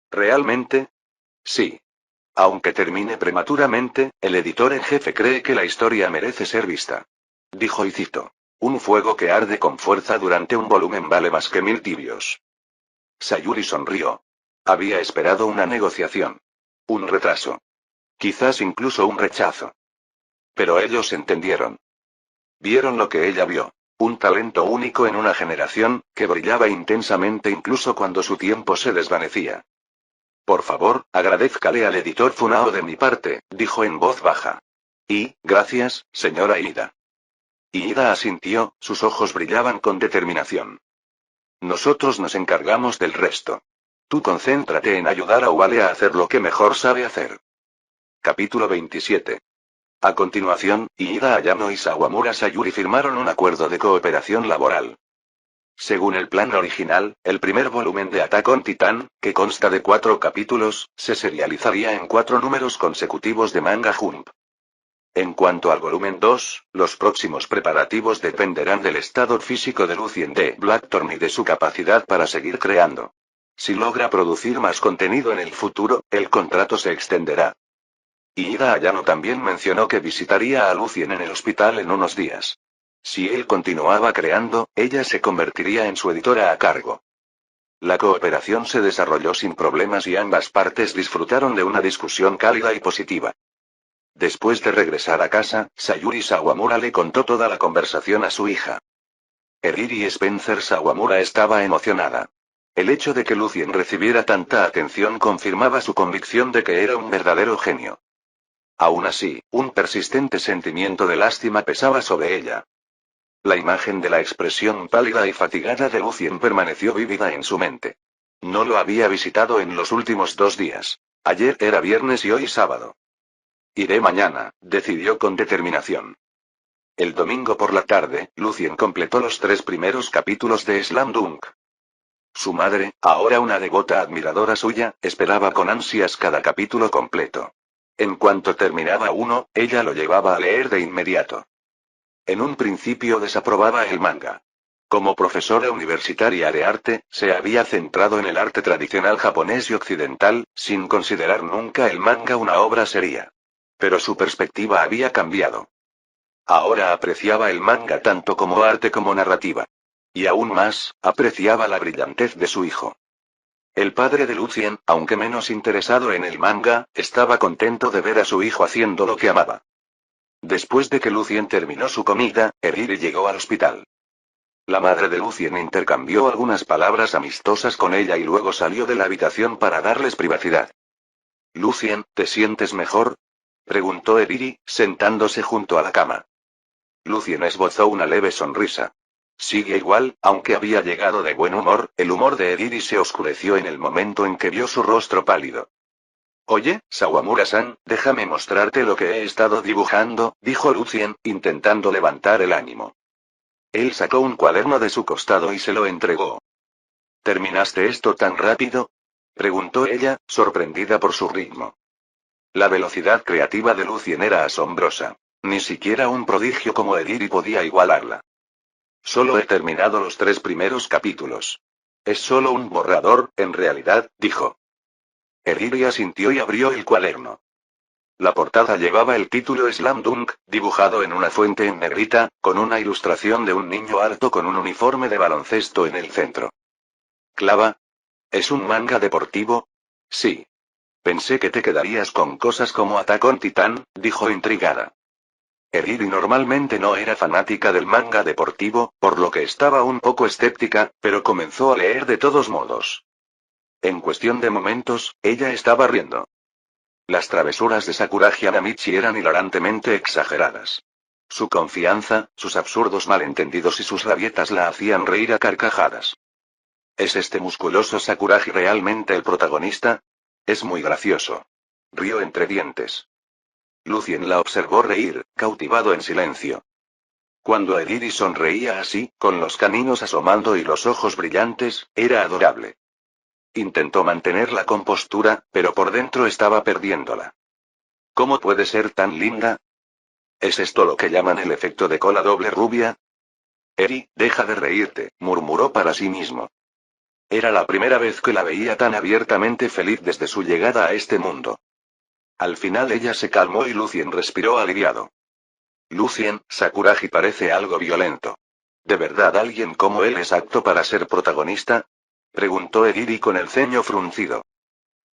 ¿Realmente? Sí. Aunque termine prematuramente, el editor en jefe cree que la historia merece ser vista. Dijo y cito. Un fuego que arde con fuerza durante un volumen vale más que 1000 tibios. Sayuri sonrió. Había esperado una negociación. Un retraso. Quizás incluso un rechazo. Pero ellos entendieron. Vieron lo que ella vio. Un talento único en una generación, que brillaba intensamente incluso cuando su tiempo se desvanecía. Por favor, agradézcale al editor Funao de mi parte, dijo en voz baja. Y, gracias, señora Ida. Ida asintió, sus ojos brillaban con determinación. Nosotros nos encargamos del resto. Tú concéntrate en ayudar a Wale a hacer lo que mejor sabe hacer. Capítulo 27. A continuación, Iida Ayano y Sawamura Sayuri firmaron un acuerdo de cooperación laboral. Según el plan original, el primer volumen de Attack on Titan, que consta de 4 capítulos, se serializaría en 4 números consecutivos de Manga Jump. En cuanto al volumen 2, los próximos preparativos dependerán del estado físico de Lucien de Blackthorn y de su capacidad para seguir creando. Si logra producir más contenido en el futuro, el contrato se extenderá. Iida Ayano también mencionó que visitaría a Lucien en el hospital en unos días. Si él continuaba creando, ella se convertiría en su editora a cargo. La cooperación se desarrolló sin problemas y ambas partes disfrutaron de una discusión cálida y positiva. Después de regresar a casa, Sayuri Sawamura le contó toda la conversación a su hija. Eriri Spencer Sawamura estaba emocionada. El hecho de que Lucien recibiera tanta atención confirmaba su convicción de que era un verdadero genio. Aún así, un persistente sentimiento de lástima pesaba sobre ella. La imagen de la expresión pálida y fatigada de Lucien permaneció vívida en su mente. No lo había visitado en los últimos 2 días. Ayer era viernes y hoy sábado. Iré mañana, decidió con determinación. El domingo por la tarde, Lucien completó los 3 primeros capítulos de Slam Dunk. Su madre, ahora una devota admiradora suya, esperaba con ansias cada capítulo completo. En cuanto terminaba uno, ella lo llevaba a leer de inmediato. En un principio desaprobaba el manga. Como profesora universitaria de arte, se había centrado en el arte tradicional japonés y occidental, sin considerar nunca el manga una obra seria. Pero su perspectiva había cambiado. Ahora apreciaba el manga tanto como arte como narrativa. Y aún más, apreciaba la brillantez de su hijo. El padre de Lucien, aunque menos interesado en el manga, estaba contento de ver a su hijo haciendo lo que amaba. Después de que Lucien terminó su comida, Eriri llegó al hospital. La madre de Lucien intercambió algunas palabras amistosas con ella y luego salió de la habitación para darles privacidad. «Lucien, ¿te sientes mejor?», preguntó Eriri, sentándose junto a la cama. Lucien esbozó una leve sonrisa. Sigue igual, aunque había llegado de buen humor, el humor de Eriri se oscureció en el momento en que vio su rostro pálido. «Oye, Sawamura-san, déjame mostrarte lo que he estado dibujando», dijo Lucien, intentando levantar el ánimo. Él sacó un cuaderno de su costado y se lo entregó. «¿Terminaste esto tan rápido?», preguntó ella, sorprendida por su ritmo. La velocidad creativa de Lucien era asombrosa. Ni siquiera un prodigio como Eriri podía igualarla. «Solo he terminado los 3 primeros capítulos. Es solo un borrador, en realidad», dijo. Eriri asintió y abrió el cuaderno. La portada llevaba el título Slam Dunk, dibujado en una fuente en negrita, con una ilustración de un niño alto con un uniforme de baloncesto en el centro. «¿Clava? ¿Es un manga deportivo?». «Sí. Pensé que te quedarías con cosas como Attack on Titan», dijo intrigada. Eriri normalmente no era fanática del manga deportivo, por lo que estaba un poco escéptica, pero comenzó a leer de todos modos. En cuestión de momentos, ella estaba riendo. Las travesuras de Sakuragi Hanamichi eran hilarantemente exageradas. Su confianza, sus absurdos malentendidos y sus rabietas la hacían reír a carcajadas. ¿Es este musculoso Sakuragi realmente el protagonista? Es muy gracioso. Rió entre dientes. Lucien la observó reír, cautivado en silencio. Cuando Eriri sonreía así, con los caninos asomando y los ojos brillantes, era adorable. Intentó mantener la compostura, pero por dentro estaba perdiéndola. ¿Cómo puede ser tan linda? ¿Es esto lo que llaman el efecto de cola doble rubia? Eri, deja de reírte, murmuró para sí mismo. Era la primera vez que la veía tan abiertamente feliz desde su llegada a este mundo. Al final ella se calmó y Lucien respiró aliviado. «Lucien, Sakuragi parece algo violento. ¿De verdad alguien como él es apto para ser protagonista?», preguntó Eriri con el ceño fruncido.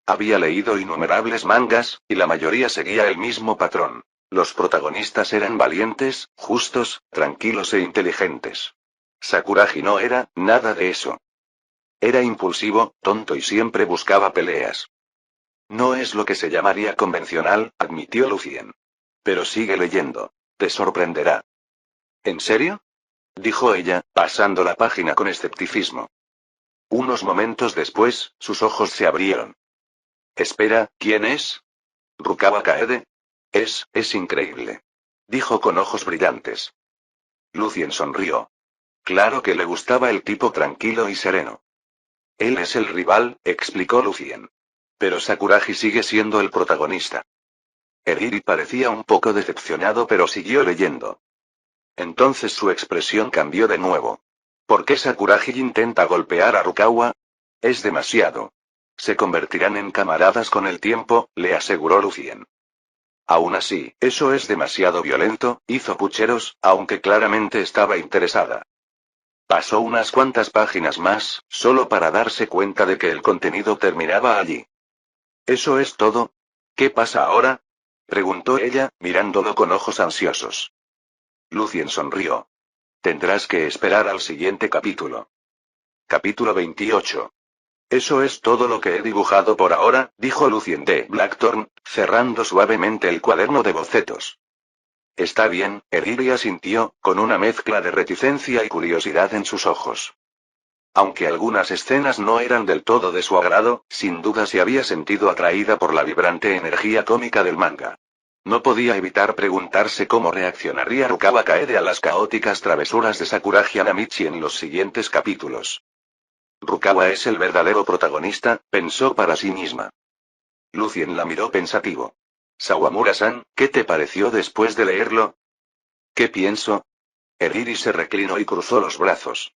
Había leído innumerables mangas, y la mayoría seguía el mismo patrón. Los protagonistas eran valientes, justos, tranquilos e inteligentes. Sakuragi no era nada de eso. Era impulsivo, tonto y siempre buscaba peleas. «No es lo que se llamaría convencional», admitió Lucien. «Pero sigue leyendo. Te sorprenderá». «¿En serio?», dijo ella, pasando la página con escepticismo. Unos momentos después, sus ojos se abrieron. «Espera, ¿quién es?». «Rukawa Kaede. Es increíble», dijo con ojos brillantes. Lucien sonrió. Claro que le gustaba el tipo tranquilo y sereno. «Él es el rival», explicó Lucien. «Pero Sakuragi sigue siendo el protagonista». Eriri parecía un poco decepcionado pero siguió leyendo. Entonces su expresión cambió de nuevo. «¿Por qué Sakuragi intenta golpear a Rukawa? Es demasiado. Se convertirán en camaradas con el tiempo», le aseguró Lucien. «Aún así, eso es demasiado violento», hizo pucheros, aunque claramente estaba interesada. Pasó unas cuantas páginas más, solo para darse cuenta de que el contenido terminaba allí. «¿Eso es todo? ¿Qué pasa ahora?». preguntó ella, mirándolo con ojos ansiosos. Lucien sonrió. Tendrás que esperar al siguiente capítulo. Capítulo 28. Eso es todo lo que he dibujado por ahora, dijo Lucien de Blackthorn, cerrando suavemente el cuaderno de bocetos. Está bien, Eriri asintió, con una mezcla de reticencia y curiosidad en sus ojos. Aunque algunas escenas no eran del todo de su agrado, sin duda se había sentido atraída por la vibrante energía cómica del manga. No podía evitar preguntarse cómo reaccionaría Rukawa Kaede a las caóticas travesuras de Sakuragi Hanamichi en los siguientes capítulos. Rukawa es el verdadero protagonista, pensó para sí misma. Lucien la miró pensativo. Sawamura-san, ¿qué te pareció después de leerlo? ¿Qué pienso? Eriri se reclinó y cruzó los brazos.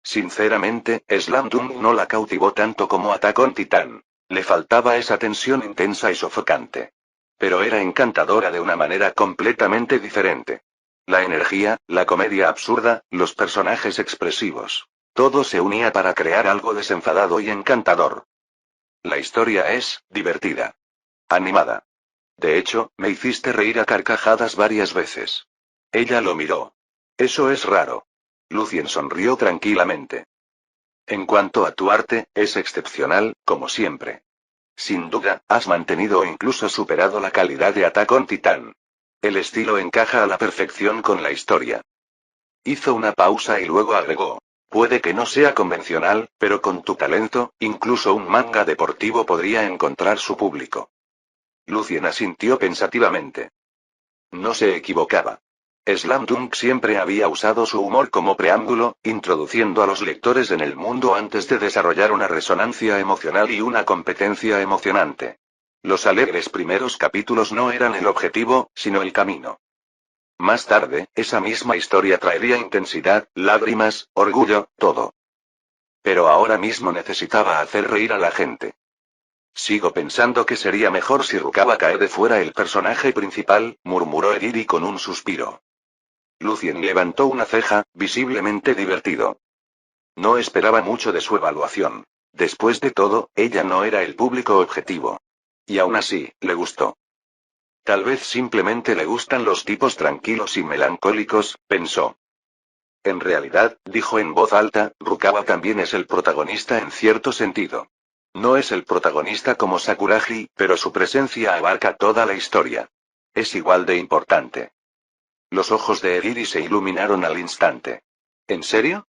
Sinceramente, Slam Dunk no la cautivó tanto como Attack on Titan. Le faltaba esa tensión intensa y sofocante. Pero era encantadora de una manera completamente diferente. La energía, la comedia absurda, los personajes expresivos. Todo se unía para crear algo desenfadado y encantador. La historia es divertida. Animada. De hecho, me hiciste reír a carcajadas varias veces. Ella lo miró. Eso es raro. Lucien sonrió tranquilamente. En cuanto a tu arte, es excepcional, como siempre. Sin duda, has mantenido o incluso superado la calidad de Attack on Titan. El estilo encaja a la perfección con la historia. Hizo una pausa y luego agregó. Puede que no sea convencional, pero con tu talento, incluso un manga deportivo podría encontrar su público. Lucien asintió pensativamente. No se equivocaba. Slam Dunk siempre había usado su humor como preámbulo, introduciendo a los lectores en el mundo antes de desarrollar una resonancia emocional y una competencia emocionante. Los alegres primeros capítulos no eran el objetivo, sino el camino. Más tarde, esa misma historia traería intensidad, lágrimas, orgullo, todo. Pero ahora mismo necesitaba hacer reír a la gente. Sigo pensando que sería mejor si Rukawa Kaede fuera el personaje principal, murmuró Eriri con un suspiro. Lucien levantó una ceja, visiblemente divertido. No esperaba mucho de su evaluación. Después de todo, ella no era el público objetivo. Y aún así, le gustó. Tal vez simplemente le gustan los tipos tranquilos y melancólicos, pensó. En realidad, dijo en voz alta, Rukawa también es el protagonista en cierto sentido. No es el protagonista como Sakuragi, pero su presencia abarca toda la historia. Es igual de importante. Los ojos de Eriri se iluminaron al instante. ¿En serio?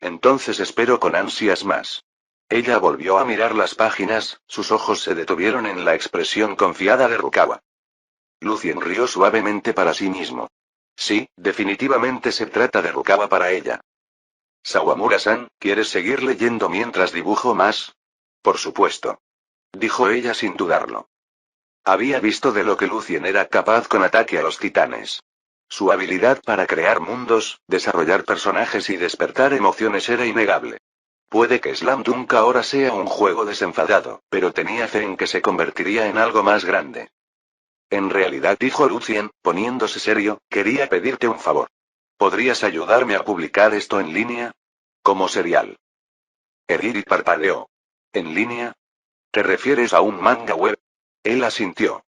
Entonces espero con ansias más. Ella volvió a mirar las páginas, sus ojos se detuvieron en la expresión confiada de Rukawa. Lucien rió suavemente para sí mismo. Sí, definitivamente se trata de Rukawa para ella. Sawamura-san, ¿quieres seguir leyendo mientras dibujo más? Por supuesto. Dijo ella sin dudarlo. Había visto de lo que Lucien era capaz con Ataque a los Titanes. Su habilidad para crear mundos, desarrollar personajes y despertar emociones era innegable. Puede que Slam Dunk ahora sea un juego desenfadado, pero tenía fe en que se convertiría en algo más grande. En realidad, dijo Lucien, poniéndose serio, quería pedirte un favor. ¿Podrías ayudarme a publicar esto en línea? Como serial. Eriri parpadeó. ¿En línea? ¿Te refieres a un manga web? Él asintió.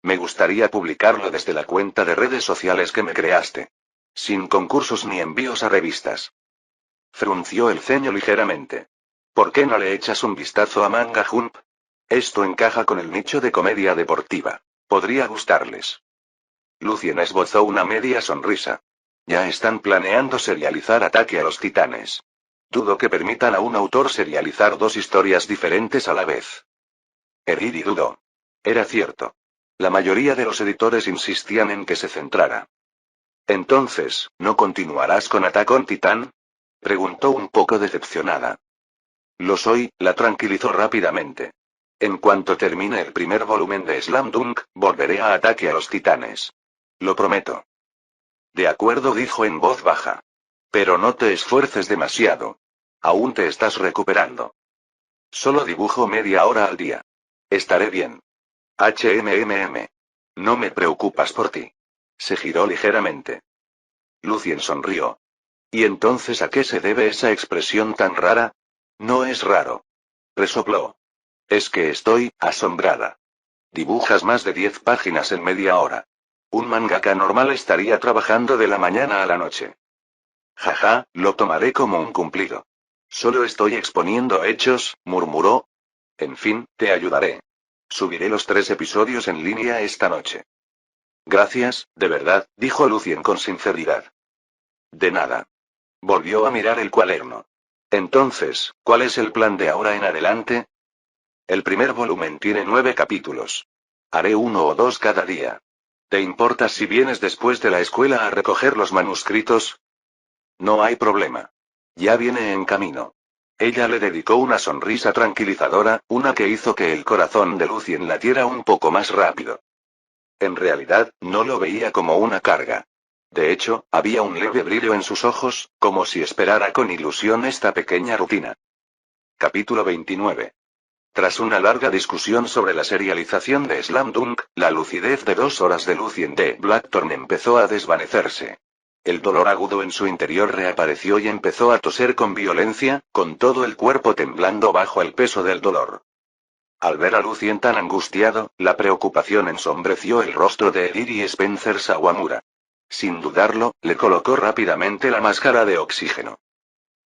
Me gustaría publicarlo desde la cuenta de redes sociales que me creaste. Sin concursos ni envíos a revistas. Frunció el ceño ligeramente. ¿Por qué no le echas un vistazo a Manga Jump? Esto encaja con el nicho de comedia deportiva. Podría gustarles. Lucien esbozó una media sonrisa. Ya están planeando serializar Ataque a los Titanes. Dudo que permitan a un autor serializar dos historias diferentes a la vez. Eriri dudó. Era cierto. La mayoría de los editores insistían en que se centrara. Entonces, ¿no continuarás con Attack on Titan? Preguntó un poco decepcionada. Lo soy, la tranquilizó rápidamente. En cuanto termine el primer volumen de Slam Dunk, volveré a Ataque a los Titanes. Lo prometo. De acuerdo, dijo en voz baja. Pero no te esfuerces demasiado. Aún te estás recuperando. Solo dibujo media hora al día. Estaré bien. HMMM. No me preocupas por ti. Se giró ligeramente. Lucien sonrió. ¿Y entonces a qué se debe esa expresión tan rara? No es raro. Resopló. Es que estoy asombrada. Dibujas más de 10 páginas en media hora. Un mangaka normal estaría trabajando de la mañana a la noche. Jaja, lo tomaré como un cumplido. Solo estoy exponiendo hechos, murmuró. En fin, te ayudaré. Subiré los 3 episodios en línea esta noche. Gracias, de verdad, dijo Lucien con sinceridad. De nada. Volvió a mirar el cuaderno. Entonces, ¿cuál es el plan de ahora en adelante? El primer volumen tiene 9 capítulos. Haré 1 o 2 cada día. ¿Te importa si vienes después de la escuela a recoger los manuscritos? No hay problema. Ya viene en camino. Ella le dedicó una sonrisa tranquilizadora, una que hizo que el corazón de Lucien latiera un poco más rápido. En realidad, no lo veía como una carga. De hecho, había un leve brillo en sus ojos, como si esperara con ilusión esta pequeña rutina. Capítulo 29. Tras una larga discusión sobre la serialización de Slam Dunk, la lucidez de 2 horas de Lucien D. Blackthorne empezó a desvanecerse. El dolor agudo en su interior reapareció y empezó a toser con violencia, con todo el cuerpo temblando bajo el peso del dolor. Al ver a Lucien tan angustiado, la preocupación ensombreció el rostro de Eriri Spencer Sawamura. Sin dudarlo, le colocó rápidamente la máscara de oxígeno.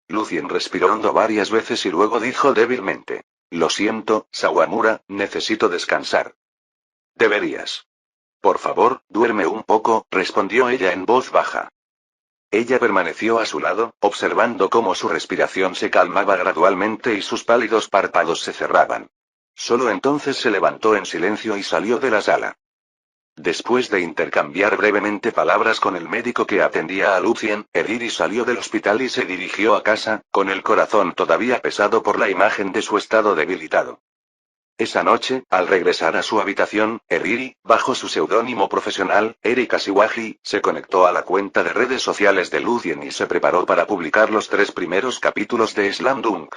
Lucien respiró hondo varias veces y luego dijo débilmente: Lo siento, Sawamura, necesito descansar. Deberías. Por favor, duerme un poco, respondió ella en voz baja. Ella permaneció a su lado, observando cómo su respiración se calmaba gradualmente y sus pálidos párpados se cerraban. Solo entonces se levantó en silencio y salió de la sala. Después de intercambiar brevemente palabras con el médico que atendía a Lucien, Eriri salió del hospital y se dirigió a casa, con el corazón todavía pesado por la imagen de su estado debilitado. Esa noche, al regresar a su habitación, Eriri, bajo su seudónimo profesional, Eri Kashiwagi, se conectó a la cuenta de redes sociales de Lucien y se preparó para publicar los 3 primeros capítulos de Slam Dunk.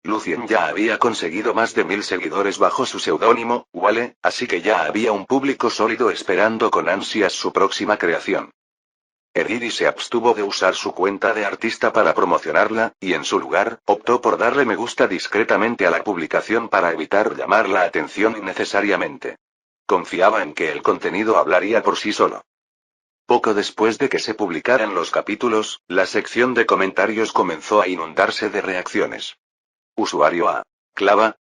Lucien ya había conseguido más de 1000 seguidores bajo su seudónimo, Wale, así que ya había un público sólido esperando con ansias su próxima creación. Eriri se abstuvo de usar su cuenta de artista para promocionarla, y en su lugar, optó por darle me gusta discretamente a la publicación para evitar llamar la atención innecesariamente. Confiaba en que el contenido hablaría por sí solo. Poco después de que se publicaran los capítulos, la sección de comentarios comenzó a inundarse de reacciones. Usuario A. Clava.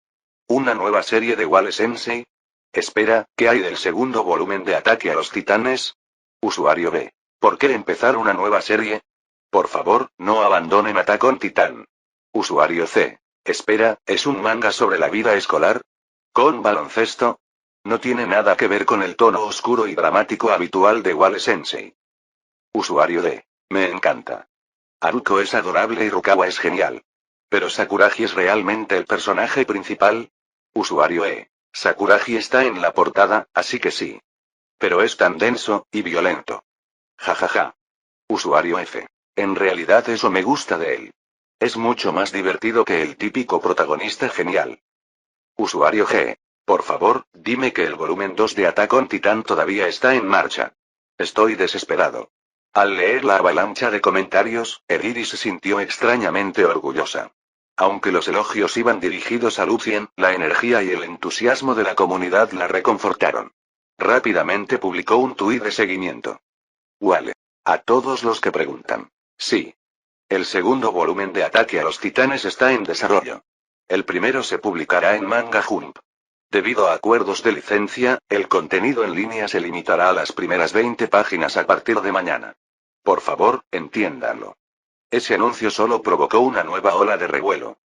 ¿Una nueva serie de Wale Sensei? Espera, ¿qué hay del segundo volumen de Ataque a los Titanes? Usuario B. ¿Por qué empezar una nueva serie? Por favor, no abandonen Attack on Titan. Usuario C. Espera, ¿es un manga sobre la vida escolar? ¿Con baloncesto? No tiene nada que ver con el tono oscuro y dramático habitual de Wale Sensei. Usuario D. Me encanta. Haruko es adorable y Rukawa es genial. ¿Pero Sakuragi es realmente el personaje principal? Usuario E. Sakuragi está en la portada, así que sí. Pero es tan denso, y violento. Jajaja. Usuario F. En realidad eso me gusta de él. Es mucho más divertido que el típico protagonista genial. Usuario G. Por favor, dime que el volumen 2 de Attack on Titan todavía está en marcha. Estoy desesperado. Al leer la avalancha de comentarios, Eriri se sintió extrañamente orgullosa. Aunque los elogios iban dirigidos a Lucien, la energía y el entusiasmo de la comunidad la reconfortaron. Rápidamente publicó un tuit de seguimiento. Wale. A todos los que preguntan. Sí. El segundo volumen de Ataque a los Titanes está en desarrollo. El primero se publicará en Manga Jump. Debido a acuerdos de licencia, el contenido en línea se limitará a las primeras 20 páginas a partir de mañana. Por favor, entiéndanlo. Ese anuncio solo provocó una nueva ola de revuelo.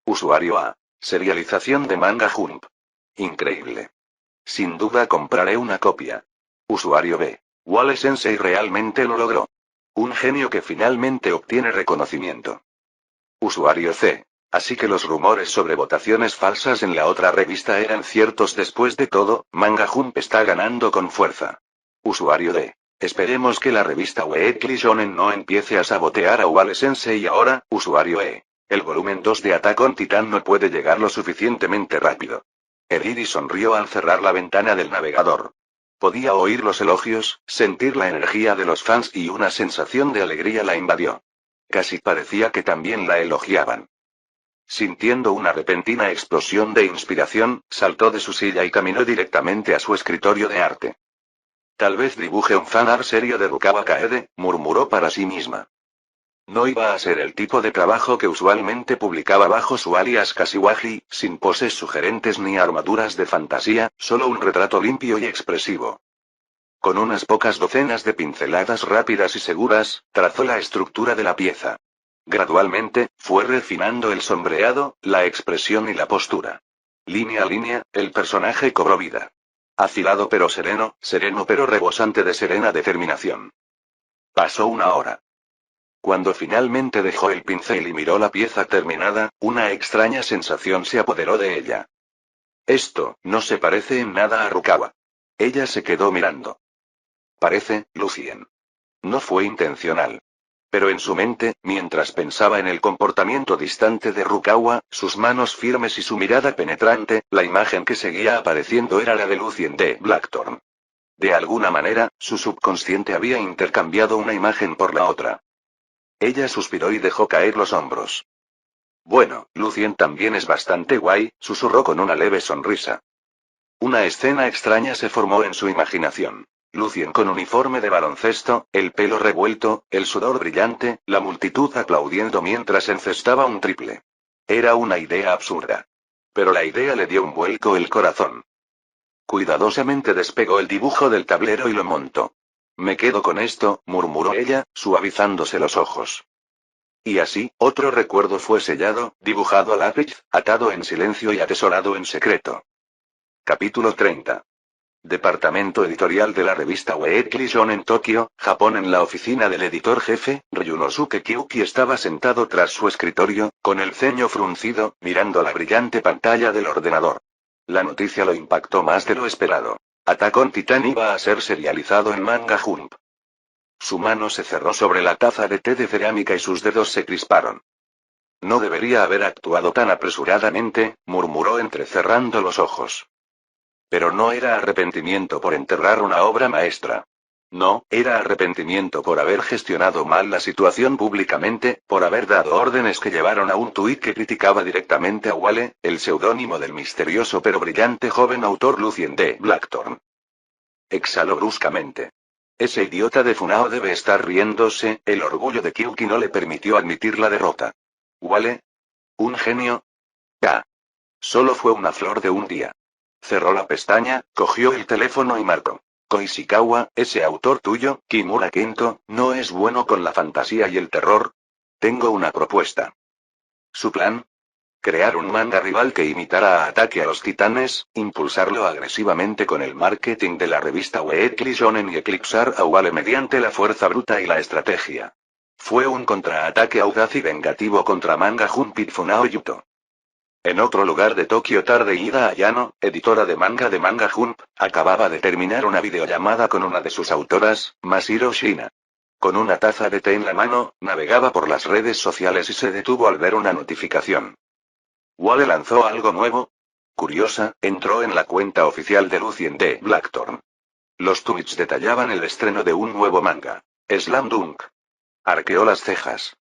Usuario A. Serialización de Manga Jump. Increíble. Sin duda compraré una copia. Usuario B. Wale Sensei realmente lo logró. Un genio que finalmente obtiene reconocimiento. Usuario C. Así que los rumores sobre votaciones falsas en la otra revista eran ciertos. Después de todo, Manga Jump está ganando con fuerza. Usuario D. Esperemos que la revista Weekly Shonen no empiece a sabotear a Wale Sensei ahora. Usuario E. El volumen 2 de Attack on Titan no puede llegar lo suficientemente rápido. Eriri sonrió al cerrar la ventana del navegador. Podía oír los elogios, sentir la energía de los fans y una sensación de alegría la invadió. Casi parecía que también la elogiaban. Sintiendo una repentina explosión de inspiración, saltó de su silla y caminó directamente a su escritorio de arte. Tal vez dibuje un fanart serio de Rukawa Kaede, murmuró para sí misma. No iba a ser el tipo de trabajo que usualmente publicaba bajo su alias Kashiwagi, sin poses sugerentes ni armaduras de fantasía, solo un retrato limpio y expresivo. Con unas pocas docenas de pinceladas rápidas y seguras, trazó la estructura de la pieza. Gradualmente, fue refinando el sombreado, la expresión y la postura. Línea a línea, el personaje cobró vida. Afilado pero sereno, sereno pero rebosante de serena determinación. Pasó una hora. Cuando finalmente dejó el pincel y miró la pieza terminada, una extraña sensación se apoderó de ella. Esto, no se parece en nada a Rukawa. Ella se quedó mirando. Parece, Lucien. No fue intencional. Pero en su mente, mientras pensaba en el comportamiento distante de Rukawa, sus manos firmes y su mirada penetrante, la imagen que seguía apareciendo era la de Lucien de Blackthorn. De alguna manera, su subconsciente había intercambiado una imagen por la otra. Ella suspiró y dejó caer los hombros. Bueno, Lucien también es bastante guay, susurró con una leve sonrisa. Una escena extraña se formó en su imaginación. Lucien con uniforme de baloncesto, el pelo revuelto, el sudor brillante, la multitud aplaudiendo mientras encestaba un triple. Era una idea absurda. Pero la idea le dio un vuelco el corazón. Cuidadosamente despegó el dibujo del tablero y lo montó. Me quedo con esto, murmuró ella, suavizándose los ojos. Y así, otro recuerdo fue sellado, dibujado a lápiz, atado en silencio y atesorado en secreto. Capítulo 30. Departamento editorial de la revista Weekly Shonen en Tokio, Japón. En la oficina del editor jefe, Ryunosuke Kyuki estaba sentado tras su escritorio, con el ceño fruncido, mirando la brillante pantalla del ordenador. La noticia lo impactó más de lo esperado. Attack on Titan iba a ser serializado en Manga Jump. Su mano se cerró sobre la taza de té de cerámica y sus dedos se crisparon. No debería haber actuado tan apresuradamente, murmuró entrecerrando los ojos. Pero no era arrepentimiento por enterrar una obra maestra. No, era arrepentimiento por haber gestionado mal la situación públicamente, por haber dado órdenes que llevaron a un tuit que criticaba directamente a Wale, el seudónimo del misterioso pero brillante joven autor Lucien de Blackthorn. Exhaló bruscamente. Ese idiota de Funao debe estar riéndose, el orgullo de Kyuki no le permitió admitir la derrota. ¿Wale? ¿Un genio? Ah. Solo fue una flor de un día. Cerró la pestaña, cogió el teléfono y marcó. Koishikawa, ese autor tuyo, Kimura Kento, ¿no es bueno con la fantasía y el terror? Tengo una propuesta. ¿Su plan? Crear un manga rival que imitara a Ataque a los Titanes, impulsarlo agresivamente con el marketing de la revista Weekly Shonen y eclipsar a Wale mediante la fuerza bruta y la estrategia. Fue un contraataque audaz y vengativo contra Manga Jump y Funao Yuto. En otro lugar de Tokio, tarde, Ida Ayano, editora de Manga Jump, acababa de terminar una videollamada con una de sus autoras, Masiro Shina. Con una taza de té en la mano, navegaba por las redes sociales y se detuvo al ver una notificación. ¿Wale lanzó algo nuevo? Curiosa, entró en la cuenta oficial de Lucien de Blackthorn. Los tweets detallaban el estreno de un nuevo manga. Slam Dunk. Arqueó las cejas.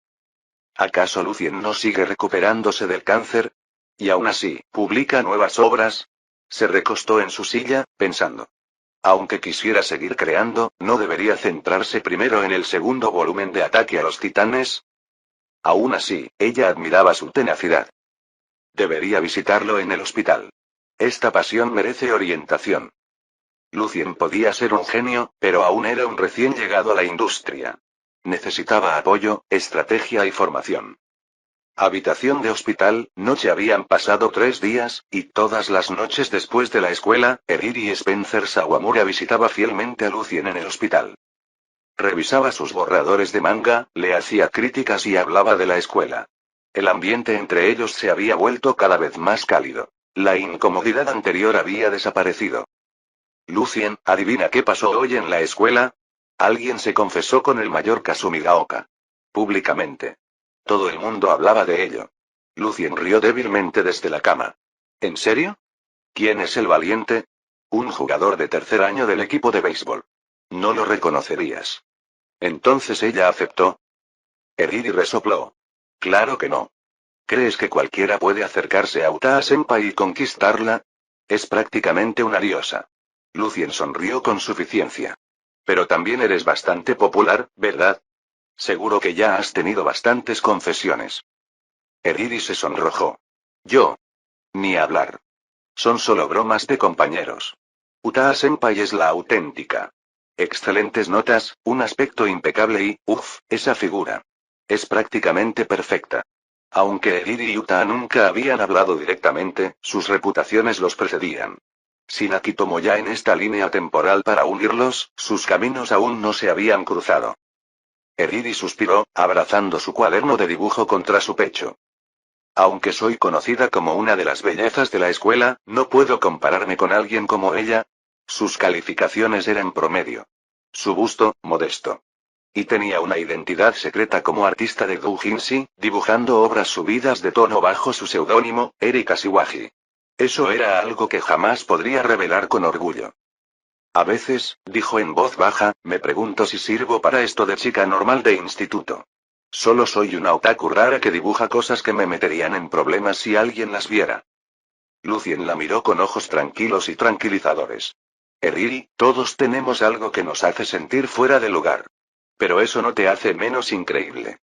¿Acaso Lucien no sigue recuperándose del cáncer? Y aún así, ¿publica nuevas obras? Se recostó en su silla, pensando. Aunque quisiera seguir creando, ¿no debería centrarse primero en el segundo volumen de Ataque a los Titanes? Aún así, ella admiraba su tenacidad. Debería visitarlo en el hospital. Esta pasión merece orientación. Lucien podía ser un genio, pero aún era un recién llegado a la industria. Necesitaba apoyo, estrategia y formación. Habitación de hospital, noche. Habían pasado 3 días, y todas las noches después de la escuela, Eriri Spencer Sawamura visitaba fielmente a Lucien en el hospital. Revisaba sus borradores de manga, le hacía críticas y hablaba de la escuela. El ambiente entre ellos se había vuelto cada vez más cálido. La incomodidad anterior había desaparecido. Lucien, ¿adivina qué pasó hoy en la escuela? Alguien se confesó con el mayor Kasumigaoka. Públicamente. Todo el mundo hablaba de ello. Lucien rió débilmente desde la cama. ¿En serio? ¿Quién es el valiente? Un jugador de tercer año del equipo de béisbol. No lo reconocerías. Entonces ella aceptó. Eriri resopló. Claro que no. ¿Crees que cualquiera puede acercarse a Utaa-senpai y conquistarla? Es prácticamente una diosa. Lucien sonrió con suficiencia. Pero también eres bastante popular, ¿verdad? Seguro que ya has tenido bastantes confesiones. Eriri se sonrojó. Yo. Ni hablar. Son solo bromas de compañeros. Utaa-senpai es la auténtica. Excelentes notas, un aspecto impecable y, uff, esa figura. Es prácticamente perfecta. Aunque Eriri y Utaa nunca habían hablado directamente, sus reputaciones los precedían. Sin Akitomo ya en esta línea temporal para unirlos, sus caminos aún no se habían cruzado. Eriri suspiró, abrazando su cuaderno de dibujo contra su pecho. Aunque soy conocida como una de las bellezas de la escuela, no puedo compararme con alguien como ella. Sus calificaciones eran promedio. Su busto, modesto. Y tenía una identidad secreta como artista de doujinshi, dibujando obras subidas de tono bajo su seudónimo, Eri Kashiwagi. Eso era algo que jamás podría revelar con orgullo. A veces, dijo en voz baja, me pregunto si sirvo para esto de chica normal de instituto. Solo soy una otaku rara que dibuja cosas que me meterían en problemas si alguien las viera. Lucien la miró con ojos tranquilos y tranquilizadores. Eriri, todos tenemos algo que nos hace sentir fuera de lugar. Pero eso no te hace menos increíble.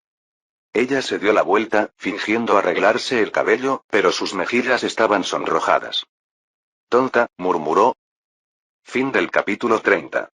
Ella se dio la vuelta, fingiendo arreglarse el cabello, pero sus mejillas estaban sonrojadas. Tonta, murmuró. Fin del capítulo 30.